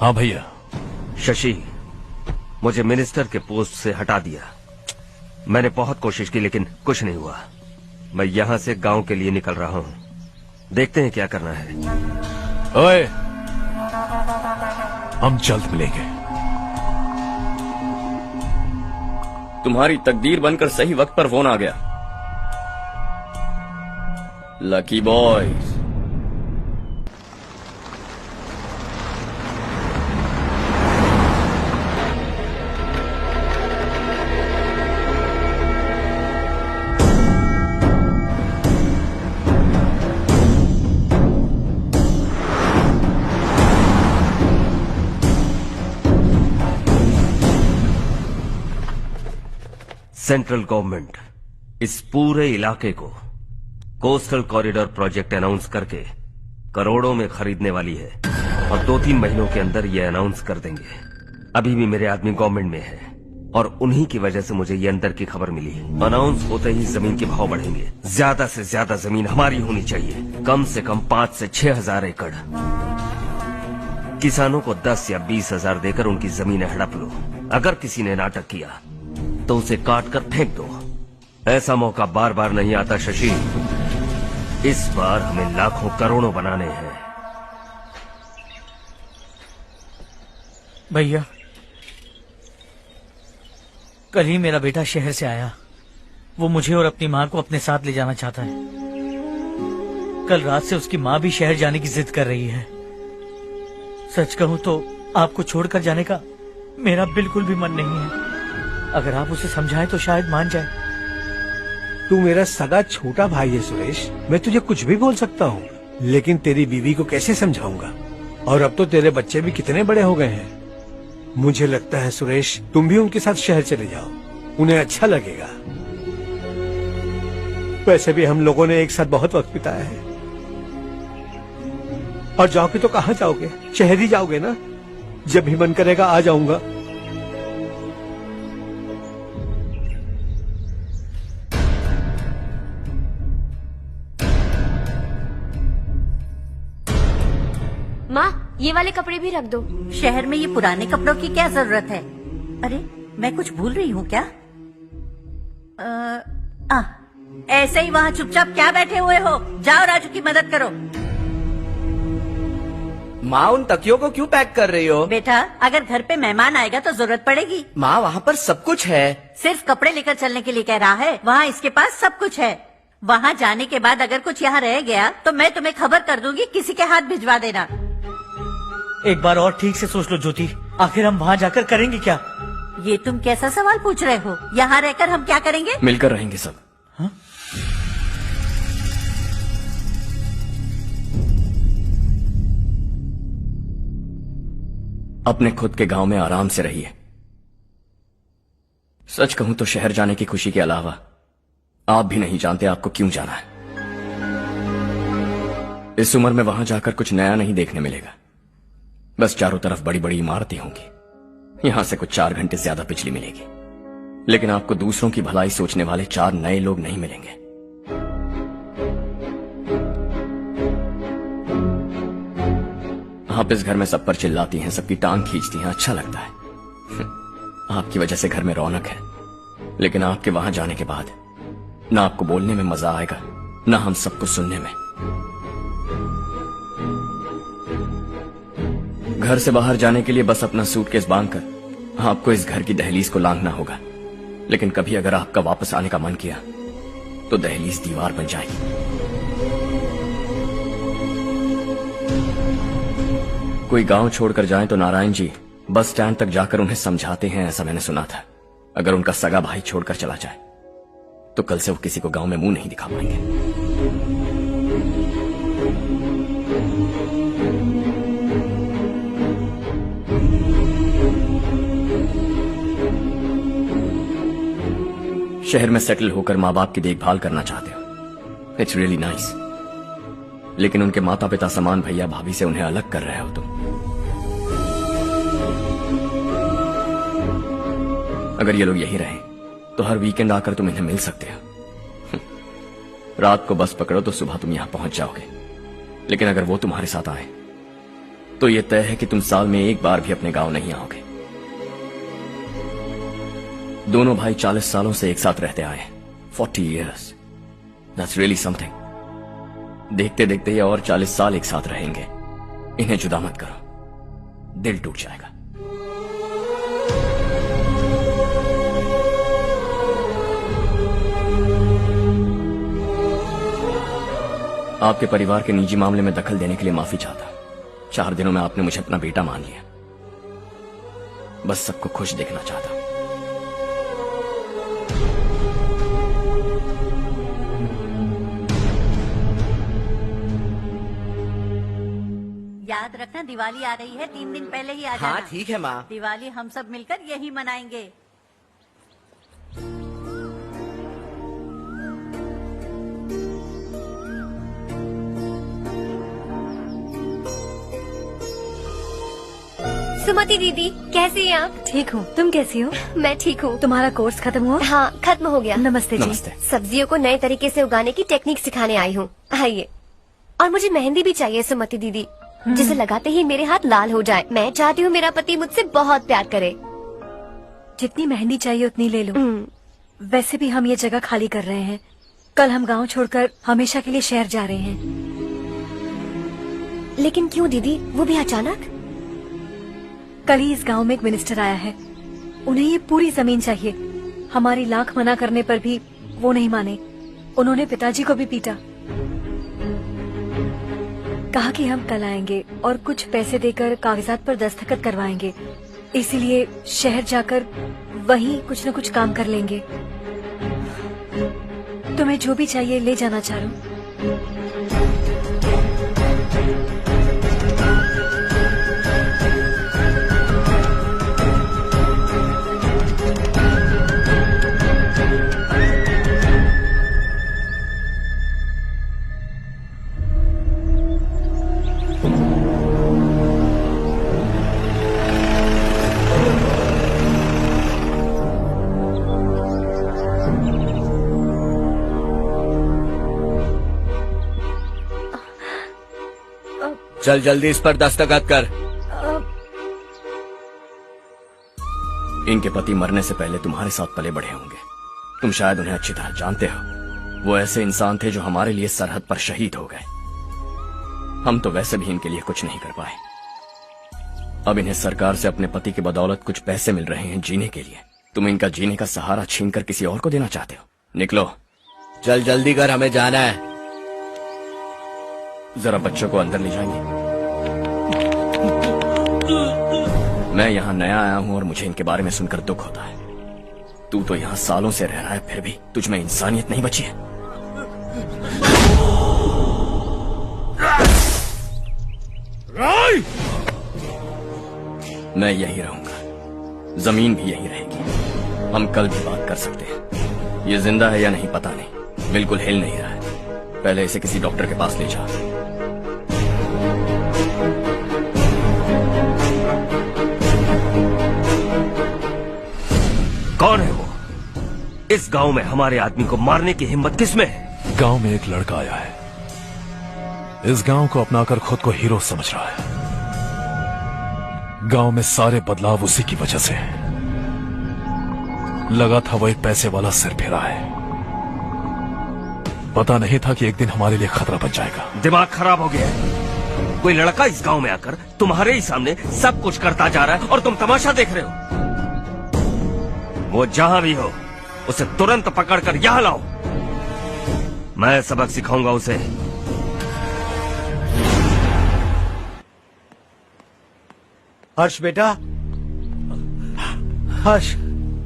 हाँ भैया। शशि, मुझे मिनिस्टर के पोस्ट से हटा दिया। मैंने बहुत कोशिश की लेकिन कुछ नहीं हुआ। मैं यहाँ से गांव के लिए निकल रहा हूँ। देखते हैं क्या करना है। ओए, हम जल्द मिलेंगे। तुम्हारी तकदीर बनकर सही वक्त पर फोन आ गया। Lucky boys. सेंट्रल गवर्नमेंट इस पूरे इलाके को कोस्टल कॉरिडोर प्रोजेक्ट अनाउंस करके करोड़ों में खरीदने वाली है और 2-3 महीनों के अंदर ये अनाउंस कर देंगे। अभी भी मेरे आदमी गवर्नमेंट में है और उन्हीं की वजह से मुझे ये अंदर की खबर मिली है। अनाउंस होते ही जमीन के भाव बढ़ेंगे। ज्यादा से ज्यादा जमीन हमारी होनी चाहिए, कम से कम 5 से 6 हजार एकड़। किसानों को 10 या 20 हजार देकर उनकी जमीनें हड़प लो। अगर किसी ने नाटक किया तो उसे काट कर फेंक दो। ऐसा मौका बार बार नहीं आता शशि। इस बार हमें लाखों करोड़ों बनाने हैं। भैया, कल ही मेरा बेटा शहर से आया। वो मुझे और अपनी माँ को अपने साथ ले जाना चाहता है। कल रात से उसकी माँ भी शहर जाने की जिद कर रही है। सच कहूँ तो आपको छोड़कर जाने का मेरा बिल्कुल भी मन नहीं है। अगर आप उसे समझाएं तो शायद मान जाए। तू मेरा सगा छोटा भाई है सुरेश, मैं तुझे कुछ भी बोल सकता हूँ, लेकिन तेरी बीवी को कैसे समझाऊंगा? और अब तो तेरे बच्चे भी कितने बड़े हो गए हैं। मुझे लगता है सुरेश, तुम भी उनके साथ शहर चले जाओ, उन्हें अच्छा लगेगा। वैसे भी हम लोगों ने एक साथ बहुत वक्त बिताया है। और जाओगे तो कहाँ जाओगे? शहर ही जाओगे ना? जब भी मन करेगा आ जाऊंगा। माँ, ये वाले कपड़े भी रख दो। शहर में ये पुराने कपड़ों की क्या जरूरत है? अरे, मैं कुछ भूल रही हूँ क्या? ऐसे ही वहाँ चुपचाप क्या बैठे हुए हो? जाओ राजू की मदद करो। माँ, उन तकियों को क्यों पैक कर रही हो? बेटा, अगर घर पे मेहमान आएगा तो जरूरत पड़ेगी। माँ, वहाँ पर सब कुछ है। सिर्फ कपड़े लेकर चलने के लिए कह रहा है? वहाँ इसके पास सब कुछ है। वहाँ जाने के बाद अगर कुछ यहाँ रह गया तो मैं तुम्हें खबर कर दूंगी, किसी के हाथ भिजवा देना। एक बार और ठीक से सोच लो ज्योति, आखिर हम वहाँ जाकर करेंगे क्या? ये तुम कैसा सवाल पूछ रहे हो? यहाँ रहकर हम क्या करेंगे? मिलकर रहेंगे सब। हाँ? अपने खुद के गांव में आराम से रहिए। सच कहूं तो शहर जाने की खुशी के अलावा आप भी नहीं जानते आपको क्यों जाना है। इस उम्र में वहां जाकर कुछ नया नहीं देखने मिलेगा। बस चारों तरफ बड़ी बड़ी इमारतें होंगी। यहां से कुछ 4 घंटे ज्यादा बिजली मिलेगी, लेकिन आपको दूसरों की भलाई सोचने वाले 4 नए लोग नहीं मिलेंगे। आप इस घर में सब पर चिल्लाती हैं, सबकी टांग खींचती हैं, अच्छा लगता है। आपकी वजह से घर में रौनक है, लेकिन आपके वहां जाने के बाद ना आपको बोलने में मजा आएगा, ना हम सबको सुनने में। घर से बाहर जाने के लिए बस अपना सूटकेस बांधकर आपको इस घर की दहलीज को लांघना होगा, लेकिन कभी अगर आपका वापस आने का मन किया तो दहलीज दीवार बन जाएगी। कोई गांव छोड़कर जाए तो नारायण जी बस स्टैंड तक जाकर उन्हें समझाते हैं, ऐसा मैंने सुना था। अगर उनका सगा भाई छोड़कर चला जाए तो कल से वो किसी को गांव में मुंह नहीं दिखा पाएंगे। शहर में सेटल होकर माँ बाप की देखभाल करना चाहते हो, इट्स रियली नाइस, लेकिन उनके माता पिता समान भैया भाभी से उन्हें अलग कर रहे हो तुम। अगर ये लोग यही रहे तो हर वीकेंड आकर तुम इन्हें मिल सकते हो। रात को बस पकड़ो तो सुबह तुम यहां पहुंच जाओगे, लेकिन अगर वो तुम्हारे साथ आए तो ये तय है कि तुम साल में एक बार भी अपने गांव नहीं आओगे। दोनों भाई 40 सालों से एक साथ रहते आए, 40 years, that's really something। देखते देखते ये और 40 साल एक साथ रहेंगे। इन्हें जुदा मत करो, दिल टूट जाएगा। आपके परिवार के निजी मामले में दखल देने के लिए माफी चाहता। 4 दिनों में आपने मुझे अपना बेटा मान लिया। बस सबको खुश देखना चाहता। याद रखना, दिवाली आ रही है, 3 दिन पहले ही आ जाना। हाँ ठीक है माँ। दिवाली हम सब मिलकर यही मनाएंगे। सुमति दीदी, कैसी हैं आप? ठीक हूँ, तुम कैसी हो? मैं ठीक हूँ। तुम्हारा कोर्स खत्म हुआ? हाँ, खत्म हो गया। नमस्ते जी। नमस्ते। सब्जियों को नए तरीके से उगाने की टेक्निक सिखाने आई हूँ। आइए। और मुझे मेहंदी भी चाहिए सुमति दीदी, जिसे लगाते ही मेरे हाथ लाल हो जाए। मैं चाहती हूँ मेरा पति मुझसे बहुत प्यार करे। जितनी मेहंदी चाहिए उतनी ले लो। वैसे भी हम ये जगह खाली कर रहे हैं। कल हम गांव छोड़कर हमेशा के लिए शहर जा रहे हैं। लेकिन क्यों दीदी, वो भी अचानक? कल ही इस गांव में एक मिनिस्टर आया है, उन्हें ये पूरी जमीन चाहिए। हमारी लाख मना करने पर भी वो नहीं माने। उन्होंने पिताजी को भी पीटा। कहा कि हम कल आएंगे और कुछ पैसे देकर कागजात पर दस्तखत करवाएंगे। इसीलिए शहर जाकर वहीं कुछ न कुछ काम कर लेंगे। तुम्हें जो भी चाहिए ले जाना चारू। चल जल्दी इस पर दस्तखत कर। इनके पति मरने से पहले तुम्हारे साथ पले बढ़े होंगे। तुम शायद उन्हें अच्छी तरह जानते हो। वो ऐसे इंसान थे जो हमारे लिए सरहद पर शहीद हो गए। हम तो वैसे भी इनके लिए कुछ नहीं कर पाए। अब इन्हें सरकार से अपने पति की बदौलत कुछ पैसे मिल रहे हैं जीने के लिए। तुम इनका जीने का सहारा छीनकर किसी और को देना चाहते हो। निकलो, चल जल्दी कर, हमें जाना है। जरा बच्चों को अंदर ले जाएंगे। मैं यहाँ नया आया हूँ और मुझे इनके बारे में सुनकर दुख होता है। तू तो यहाँ सालों से रह रहा है, फिर भी तुझ में इंसानियत नहीं बची है। मैं यहीं रहूंगा, जमीन भी यहीं रहेगी। हम कल भी बात कर सकते हैं। ये जिंदा है या नहीं पता नहीं, बिल्कुल हिल नहीं रहा है। पहले इसे किसी डॉक्टर के पास ले जा। कौन है वो? इस गांव में हमारे आदमी को मारने की हिम्मत किसमें है? गांव में एक लड़का आया है। इस गांव को अपनाकर खुद को हीरो समझ रहा है। गांव में सारे बदलाव उसी की वजह से है। लगा था वो एक पैसे वाला सिरफिरा है। पता नहीं था कि एक दिन हमारे लिए खतरा बन जाएगा। दिमाग खराब हो गया है। कोई लड़का इस गांव में आकर तुम्हारे ही सामने सब कुछ करता जा रहा है और तुम तमाशा देख रहे हो। वो जहां भी हो उसे तुरंत पकड़कर यहां लाओ। मैं सबक सिखाऊंगा उसे। हर्ष बेटा, हर्ष,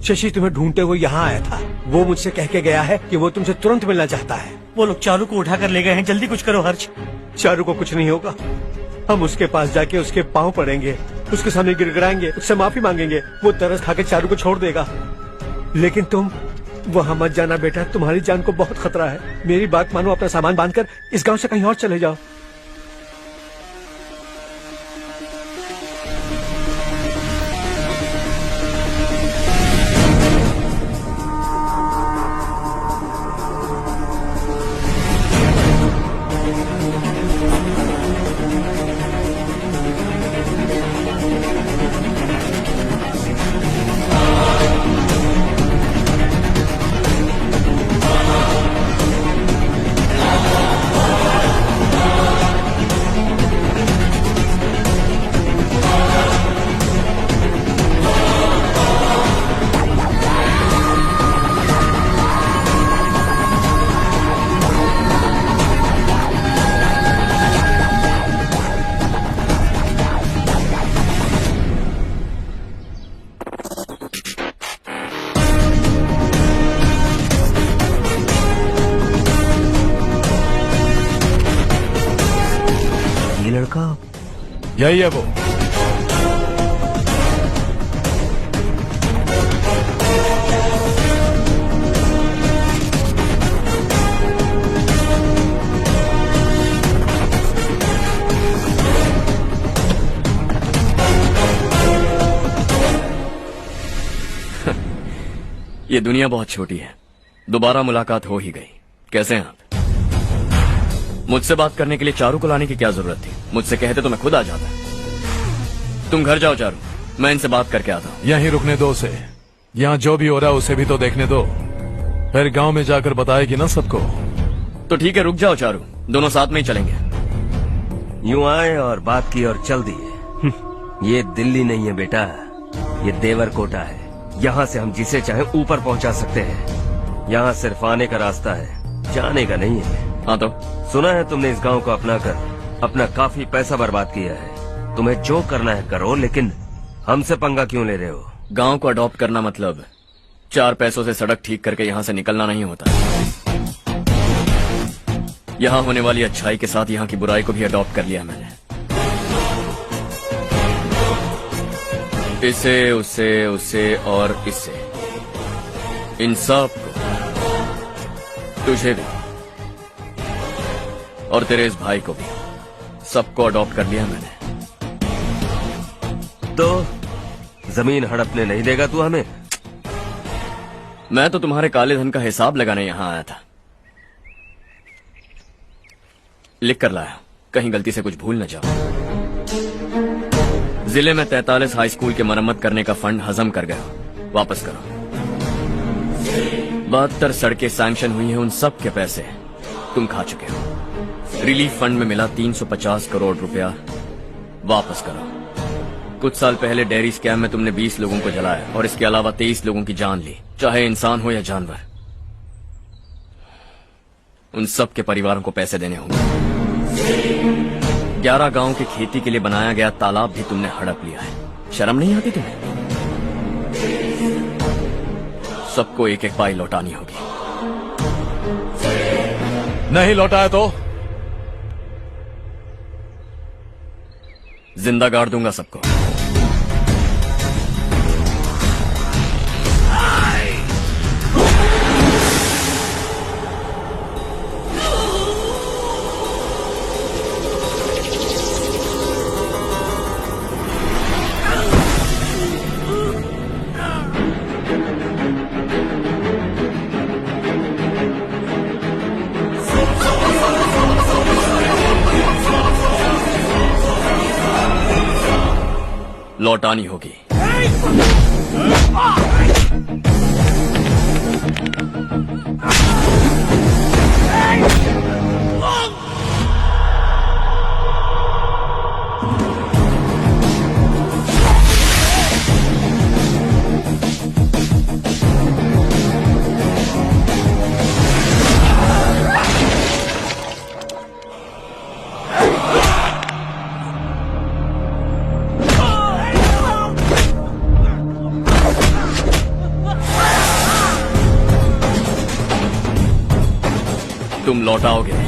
शशि तुम्हें ढूंढते हुए यहाँ आया था। वो मुझसे कह के गया है कि वो तुमसे तुरंत मिलना चाहता है। वो लोग चारू को उठाकर ले गए हैं, जल्दी कुछ करो हर्ष। चारू को कुछ नहीं होगा। हम उसके पास जाके उसके पांव पड़ेंगे, उसके सामने गिड़गिड़ाएंगे, उससे माफी मांगेंगे। वो तरस खा के चारू को छोड़ देगा। लेकिन तुम वहां मत जाना बेटा, तुम्हारी जान को बहुत खतरा है। मेरी बात मानो, अपना सामान बांधकर इस गांव से कहीं और चले जाओ। यही है वो। ये दुनिया बहुत छोटी है। दोबारा मुलाकात हो ही गई। कैसे हैं आप? मुझसे बात करने के लिए चारू को लाने की क्या जरूरत थी? मुझसे कहते तो मैं खुद आ जाता। तुम घर जाओ चारू, मैं इनसे बात करके आता हूँ। यहीं रुकने दो उसे। यहाँ जो भी हो रहा है उसे भी तो देखने दो। फिर गांव में जाकर बताएगी ना सबको। तो ठीक है, रुक जाओ चारू, दोनों साथ में ही चलेंगे। यूं आए और बात की और चल दिए। ये दिल्ली नहीं है बेटा, ये देवर कोटा है। यहाँ से हम जिसे चाहे ऊपर पहुँचा सकते हैं। यहाँ सिर्फ आने का रास्ता है, जाने का नहीं है। हाँ तो सुना है तुमने इस गांव को अपना कर अपना काफी पैसा बर्बाद किया है। तुम्हें जो करना है करो, लेकिन हमसे पंगा क्यों ले रहे हो? गांव को अडॉप्ट करना मतलब 4 पैसों से सड़क ठीक करके यहाँ से निकलना नहीं होता। यहाँ होने वाली अच्छाई के साथ यहाँ की बुराई को भी अडॉप्ट कर लिया मैंने। इसे, उसे, उसे और इससे, इन सब को, तुझे भी और तेरे इस भाई को भी, सबको अडॉप्ट कर लिया मैंने। तो जमीन हड़पने नहीं देगा तू हमें? मैं तो तुम्हारे काले धन का हिसाब लगाने यहाँ आया था। लिख कर लाया, कहीं गलती से कुछ भूल न जाओ। जिले में 43 हाई स्कूल के मरम्मत करने का फंड हजम कर गया, वापस करो। 72 सड़कें सैंक्शन हुई हैं, उन सब के पैसे तुम खा चुके हो। रिलीफ फंड में मिला 350 करोड़ रुपया, वापस करो। कुछ साल पहले डेयरी स्कैम में तुमने 20 लोगों को जलाया और इसके अलावा 23 लोगों की जान ली, चाहे इंसान हो या जानवर। उन सब के परिवारों को पैसे देने होंगे। 11 गांव की खेती के लिए बनाया गया तालाब भी तुमने हड़प लिया है। शर्म नहीं आती तुम्हें? सबको एक एक पाई लौटानी होगी। नहीं लौटाया तो जिंदा गाड़ दूंगा सबको। लौटानी होगी। तुम लौटाओगे।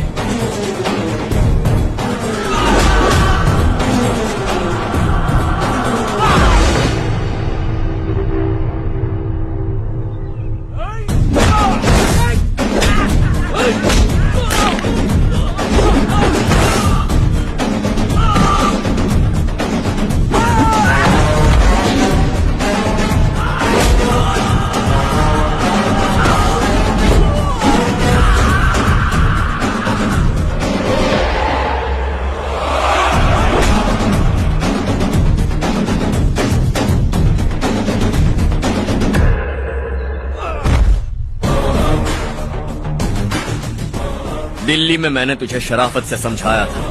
दिल्ली में मैंने तुझे शराफत से समझाया था,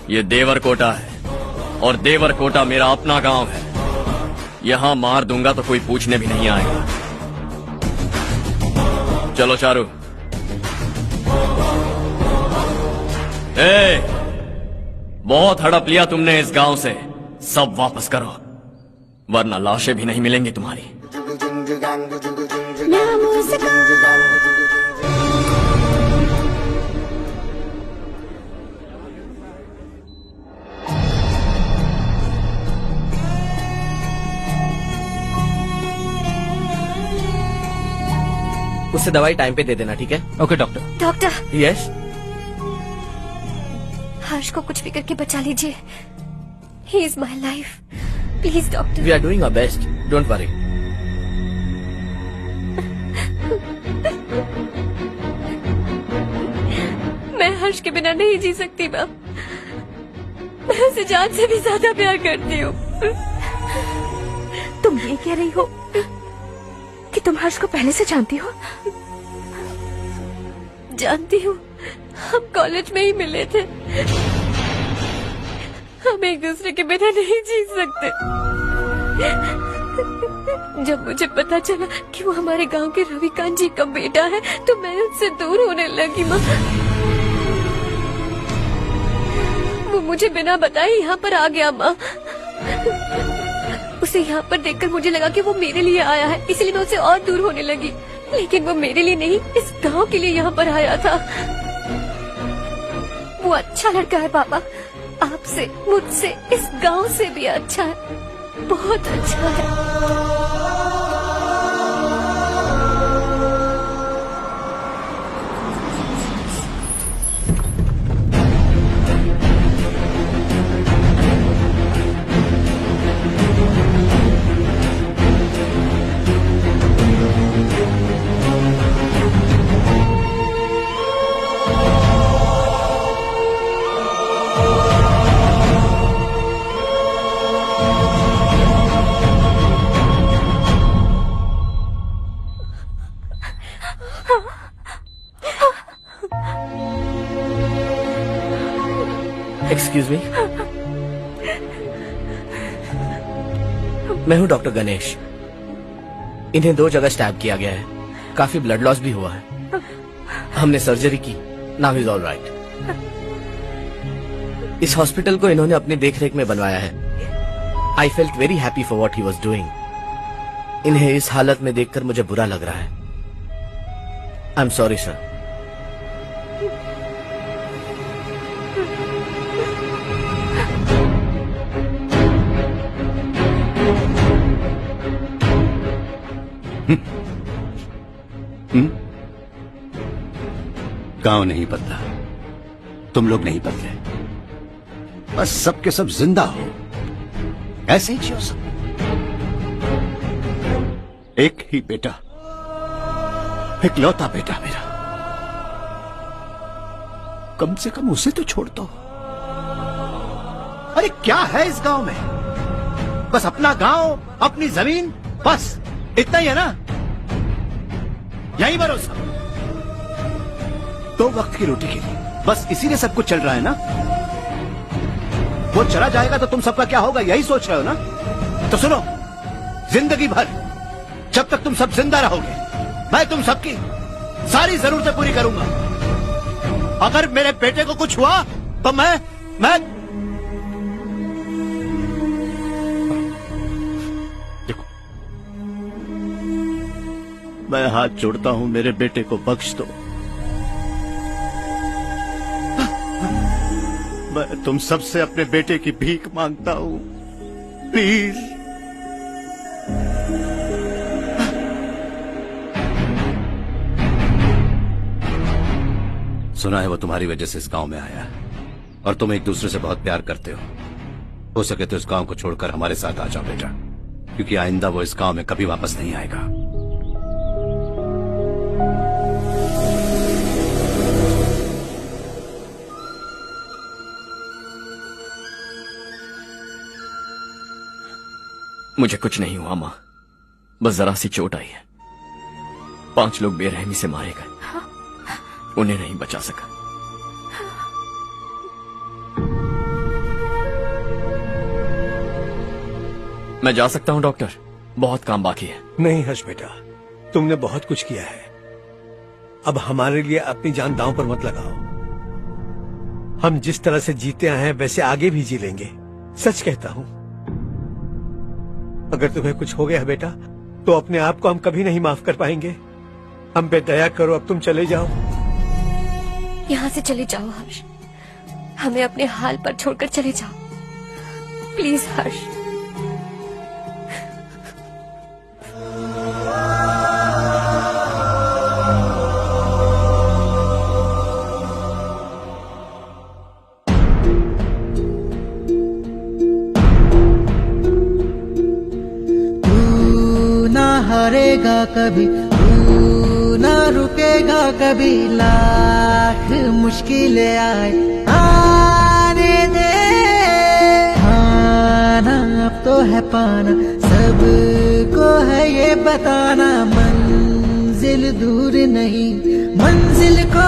ये देवर कोटा है और देवर कोटा मेरा अपना गांव है। यहां मार दूंगा तो कोई पूछने भी नहीं आएगा। चलो चारू। बहुत हड़प लिया तुमने इस गांव से, सब वापस करो वरना लाशें भी नहीं मिलेंगी तुम्हारी। उससे दवाई टाइम पे दे देना, ठीक है? Okay doctor. Doctor. Yes. Harsh को कुछ भी करके बचा लीजिए। He is my life, please doctor. We are doing our best, don't worry. मैं हर्ष के बिना नहीं जी सकती मैम। मैं उसे जान से भी ज्यादा प्यार करती हूँ। तुम ये कह रही हो कि तुम हर्ष को पहले से जानती हो? जानती हूँ, हम कॉलेज में ही मिले थे। हम एक दूसरे के बिना नहीं जी सकते। जब मुझे पता चला कि वो हमारे गांव के रविकांत जी का बेटा है तो मैं उससे दूर होने लगी माँ। वो मुझे बिना बताए यहाँ पर आ गया माँ। उसे यहाँ पर देखकर मुझे लगा कि वो मेरे लिए आया है, इसलिए मैं उससे और दूर होने लगी। लेकिन वो मेरे लिए नहीं, इस गांव के लिए यहाँ पर आया था। वो अच्छा लड़का है पापा, आपसे, मुझसे, इस गांव से भी अच्छा है, बहुत अच्छा है। एक्सक्यूज मी, मैं हूं डॉक्टर गणेश। इन्हें 2 जगह स्टैब किया गया है, काफी ब्लड लॉस भी हुआ है। हमने सर्जरी की, नाउ इज ऑल राइट। इस हॉस्पिटल को इन्होंने अपनी देखरेख में बनवाया है। I felt very happy for what he was doing. इन्हें इस हालत में देखकर मुझे बुरा लग रहा है। I am sorry sir. गांव नहीं बदला, तुम लोग नहीं बदले, बस सबके सब जिंदा हो, ऐसे ही जियो सब। एक ही बेटा, इकलौता बेटा मेरा, कम से कम उसे तो छोड़ दो। अरे क्या है इस गांव में? बस अपना गांव, अपनी जमीन, बस इतना ही है ना? यही भरोसा, 2 वक्त की रोटी के लिए, बस इसीलिए सब कुछ चल रहा है ना? वो चला जाएगा तो तुम सबका क्या होगा, यही सोच रहे हो ना? तो सुनो, जिंदगी भर जब तक तुम सब जिंदा रहोगे, मैं तुम सबकी सारी जरूरतें पूरी करूंगा। अगर मेरे बेटे को कुछ हुआ तो मैं देखो, मैं हाथ जोड़ता हूं, मेरे बेटे को बख्श दो। मैं तुम सबसे अपने बेटे की भीख मांगता हूं, प्लीज। सुना है वो तुम्हारी वजह से इस गांव में आया और तुम एक दूसरे से बहुत प्यार करते हो सके तो इस गांव को छोड़कर हमारे साथ आ जाओ बेटा, क्योंकि आइंदा वो इस गांव में कभी वापस नहीं आएगा। मुझे कुछ नहीं हुआ माँ, बस जरा सी चोट आई है। 5 लोग बेरहमी से मारे गए, उन्हें नहीं बचा सका। मैं जा सकता हूँ डॉक्टर, बहुत काम बाकी है। नहीं हर्ष बेटा, तुमने बहुत कुछ किया है, अब हमारे लिए अपनी जान दांव पर मत लगाओ। हम जिस तरह से जीते आए हैं वैसे आगे भी जी लेंगे, सच कहता हूँ। अगर तुम्हें कुछ हो गया बेटा तो अपने आप को हम कभी नहीं माफ कर पाएंगे। हम पे दया करो, अब तुम चले जाओ। यहाँ से चले जाओ हर्ष, हमें अपने हाल पर छोड़कर चले जाओ, प्लीज हर्ष। हारेगा कभी, तू ना रुकेगा कभी, लाख मुश्किलें आए आने दे। खाना अब तो है पाना, सबको है ये बताना, मंजिल दूर नहीं, मंजिल को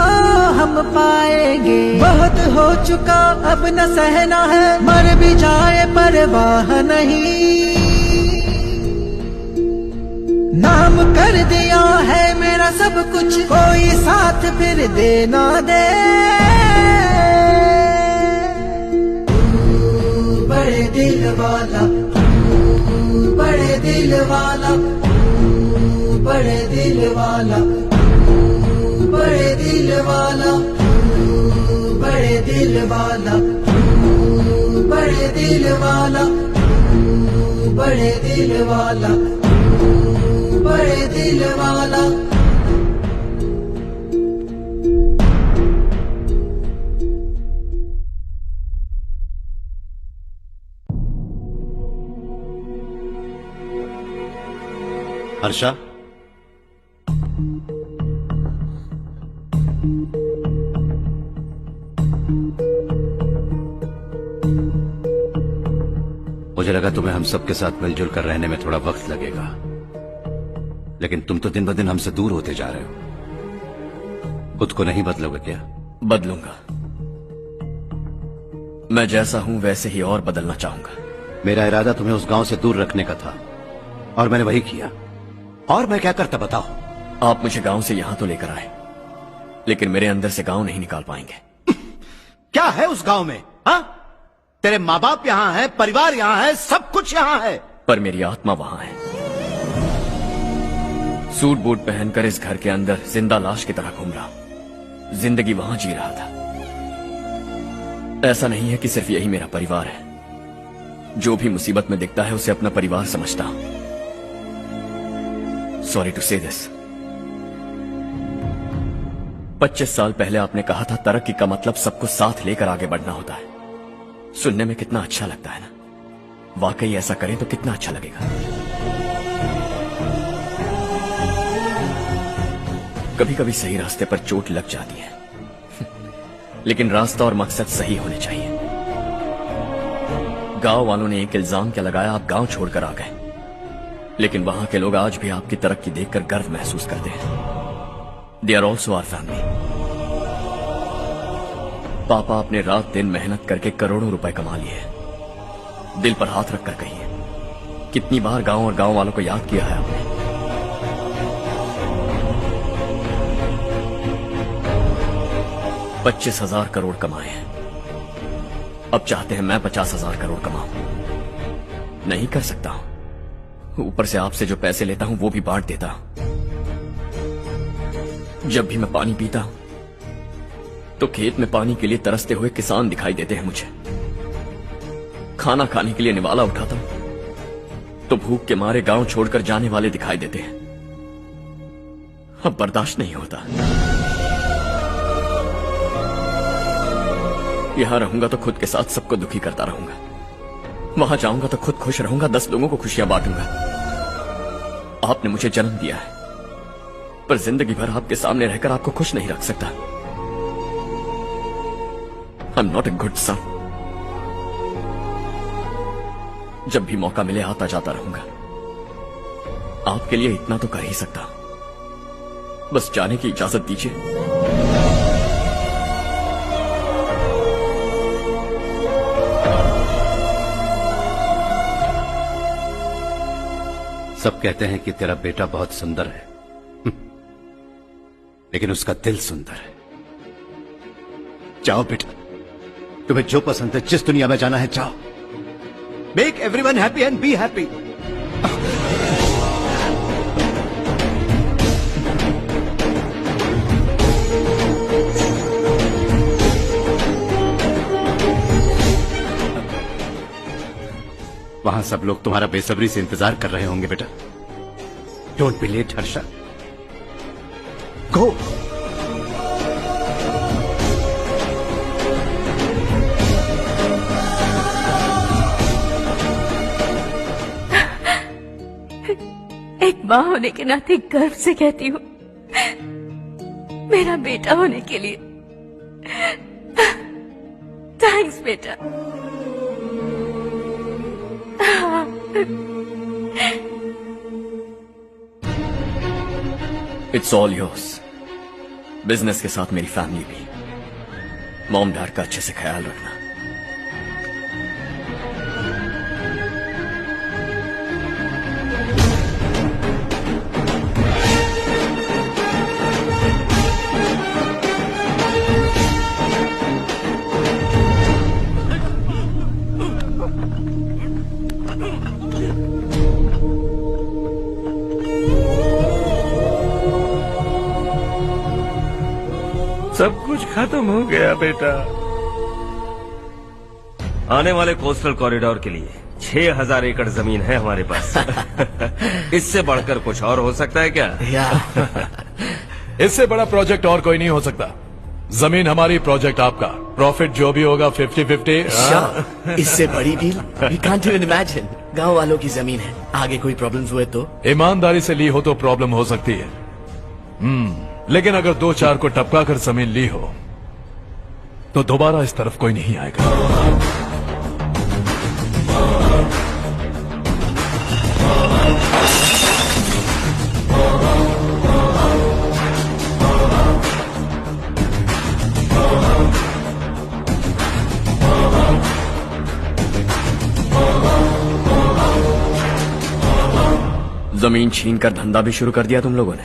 हम पाएंगे। बहुत हो चुका अब न सहना है, मर भी जाए परवाह नहीं। नाम कर दिया है मेरा सब कुछ, कोई साथ फिर दे ना दे। तू बड़े दिल वाला, तू बड़े दिल वाला, तू बड़े दिल वाला, तू बड़े दिल वाला, तू बड़े दिल वाला, तू बड़े दिल वाला, तू बड़े दिल वाला, बड़े दिल वाला। हर्षा, मुझे लगा तुम्हें हम सबके साथ मिलजुल कर रहने में थोड़ा वक्त लगेगा, लेकिन तुम तो दिन ब दिन हमसे दूर होते जा रहे हो। खुद को नहीं बदलोगे क्या? बदलूंगा। मैं जैसा हूं वैसे ही और बदलना चाहूंगा। मेरा इरादा तुम्हें उस गांव से दूर रखने का था और मैंने वही किया। और मैं क्या करता बताओ? आप मुझे गांव से यहां तो लेकर आए, लेकिन मेरे अंदर से गांव नहीं निकाल पाएंगे। क्या है उस गांव में? हाँ, तेरे माँ बाप यहाँ है, परिवार यहाँ है, सब कुछ यहाँ है, पर मेरी आत्मा वहां है। सूट बूट पहनकर इस घर के अंदर जिंदा लाश की तरह घूम रहा, जिंदगी वहां जी रहा था। ऐसा नहीं है कि सिर्फ यही मेरा परिवार है। जो भी मुसीबत में दिखता है उसे अपना परिवार समझता हूं। सॉरी टू से दिस। 25 साल पहले आपने कहा था तरक्की का मतलब सबको साथ लेकर आगे बढ़ना होता है। सुनने में कितना अच्छा लगता है ना? वाकई ऐसा करें तो कितना अच्छा लगेगा। कभी कभी सही रास्ते पर चोट लग जाती है, लेकिन रास्ता और मकसद सही होने चाहिए। गांव वालों ने एक इल्जाम क्या लगाया, आप गांव छोड़कर आ गए, लेकिन वहां के लोग आज भी आपकी तरक्की देखकर गर्व महसूस करते हैं। They are also our family. पापा आपने रात दिन मेहनत करके करोड़ों रुपए कमा लिए। दिल पर हाथ रखकर कहिए, कितनी बार गांव और गांव वालों को याद किया है आपने? $25,000 करोड़ कमाए हैं, अब चाहते हैं मैं 50,000 करोड़ कमाऊं। नहीं कर सकता हूं। ऊपर से आपसे जो पैसे लेता हूं वो भी बांट देता हूं। जब भी मैं पानी पीता हूं तो खेत में पानी के लिए तरसते हुए किसान दिखाई देते हैं मुझे। खाना खाने के लिए निवाला उठाता हूं तो भूख के मारे गांव छोड़कर जाने वाले दिखाई देते हैं। अब बर्दाश्त नहीं होता। यहां रहूंगा तो खुद के साथ सबको दुखी करता रहूंगा, वहां जाऊंगा तो खुद खुश रहूंगा, 10 लोगों को खुशियां बांटूंगा। आपने मुझे जन्म दिया है, पर जिंदगी भर आपके सामने रहकर आपको खुश नहीं रख सकता। I am not a good son. जब भी मौका मिले आता जाता रहूंगा। आपके लिए इतना तो कर ही सकता, बस जाने की इजाजत दीजिए। सब कहते हैं कि तेरा बेटा बहुत सुंदर है, लेकिन उसका दिल सुंदर है। जाओ बेटा, तुम्हें जो पसंद है, जिस दुनिया में जाना है जाओ। Make everyone happy and be happy. वहां सब लोग तुम्हारा बेसब्री से इंतजार कर रहे होंगे बेटा। डोंट बी लेट हर्षा, गो। एक माँ होने के नाते गर्व से कहती हूँ, मेरा बेटा होने के लिए थैंक्स बेटा। It's all yours. बिजनेस के साथ मेरी फैमिली भी। मॉम डैड का अच्छे से ख्याल रखना। सब कुछ खत्म हो गया बेटा। आने वाले कोस्टल कॉरिडोर के लिए 6000 एकड़ जमीन है हमारे पास। इससे बढ़कर कुछ और हो सकता है क्या? इससे बड़ा प्रोजेक्ट और कोई नहीं हो सकता। जमीन हमारी, प्रोजेक्ट आपका। प्रॉफिट जो भी होगा 50-50। इससे बड़ी deal we can't even imagine. गांव वालों की जमीन है, आगे कोई प्रॉब्लम्स हुए तो? ईमानदारी से ली हो तो प्रॉब्लम हो सकती है, लेकिन अगर 2-4 को टपका कर जमीन ली हो तो दोबारा इस तरफ कोई नहीं आएगा। जमीन छीन कर धंधा भी शुरू कर दिया तुम लोगों ने।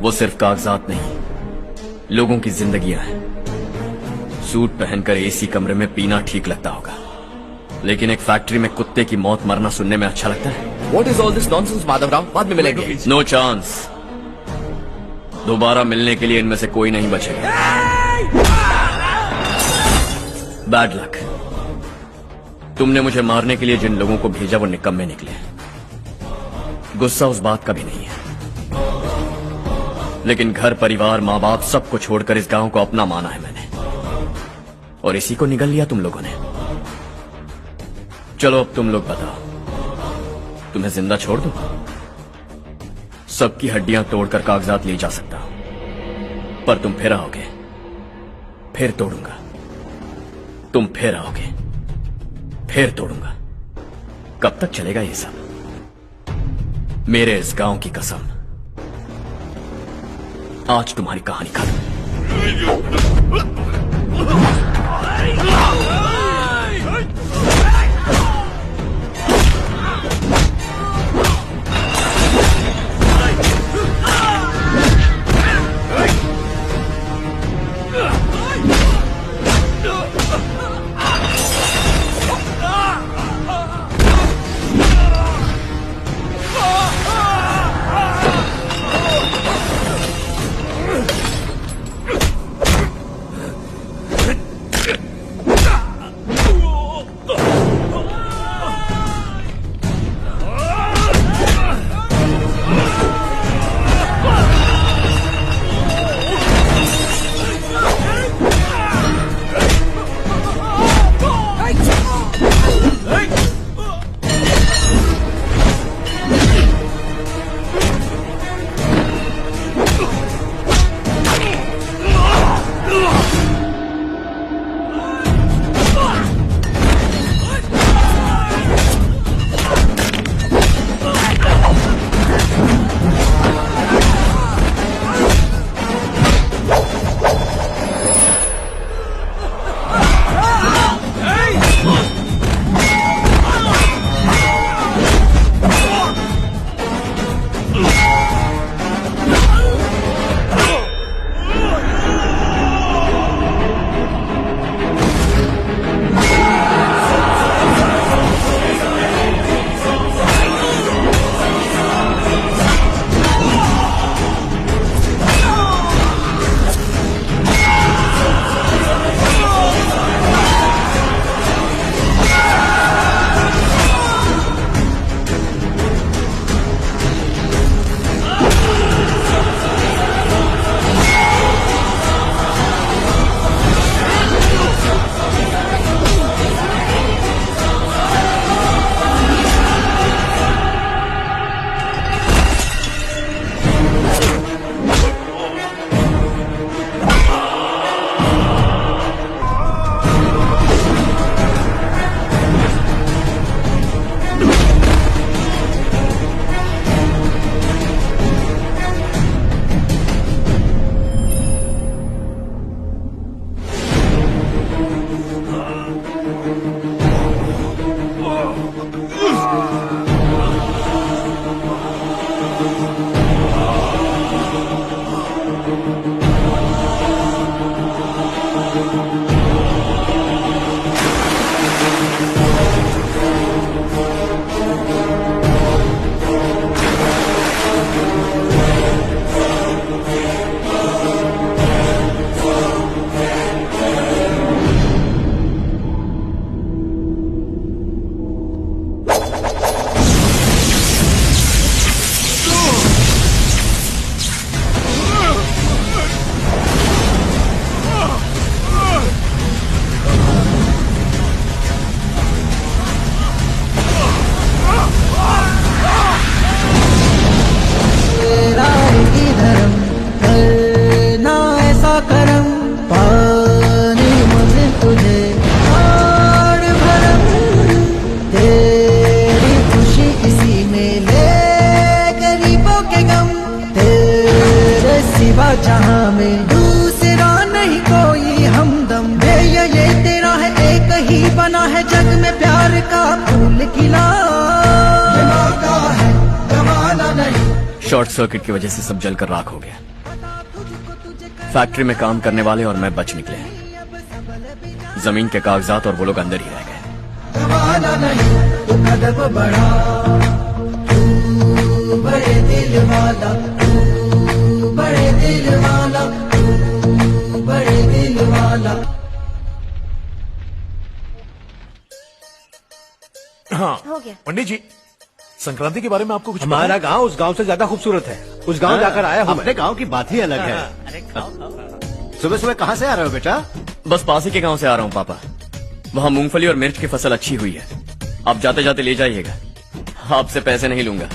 वो सिर्फ कागजात नहीं, लोगों की जिंदगियां हैं। सूट पहनकर एसी कमरे में पीना ठीक लगता होगा, लेकिन एक फैक्ट्री में कुत्ते की मौत मरना सुनने में अच्छा लगता है। What is all this nonsense, Madhavrao? बाद में मिलेंगे। No chance. दोबारा मिलने के लिए इनमें से कोई नहीं बचेगा। Bad luck. तुमने मुझे मारने के लिए जिन लोगों को भेजा वो निकम्मे निकले। गुस्सा उस बात का भी नहीं है, लेकिन घर परिवार माँ बाप सबको छोड़कर इस गांव को अपना माना है मैंने, और इसी को निगल लिया तुम लोगों ने। चलो अब तुम लोग बताओ, तुम्हें जिंदा छोड़ दूं? सबकी हड्डियां तोड़कर कागजात ले जा सकता हूं, पर तुम फिर आओगे, फिर तोड़ूंगा। तुम फिर आओगे, फिर तोड़ूंगा। कब तक चलेगा ये सब? मेरे इस गांव की कसम, आज तुम्हारी कहानी खत्म। सिवा जहां में दूसरा नहीं कोई हमदम। ये तेरा है एक ही बना है जग में प्यार का फूल खिला। ये मौका है गवाना नहीं। शॉर्ट सर्किट की वजह से सब जलकर राख हो गया। फैक्ट्री में काम करने वाले और मैं बच निकले। जमीन के कागजात और वो लोग अंदर ही रह गए। गवाना नहीं तू कदम बढ़ा, तू बड़े दिल वाला, तू बड़े दिल वाला, तू बड़े दिल वाला। हाँ हो गया। पंडित जी, संक्रांति के बारे में आपको कुछ पता हमारा है? गांव उस गांव से ज्यादा खूबसूरत है। उस गांव जाकर आया हूँ। अपने गांव की बात ही अलग है। सुबह सुबह कहाँ से आ रहे हो बेटा? बस पास ही के गांव से आ रहा हूँ पापा। वहाँ मूंगफली और मिर्च की फसल अच्छी हुई है। आप जाते जाते ले जाइएगा। आपसे पैसे नहीं लूंगा।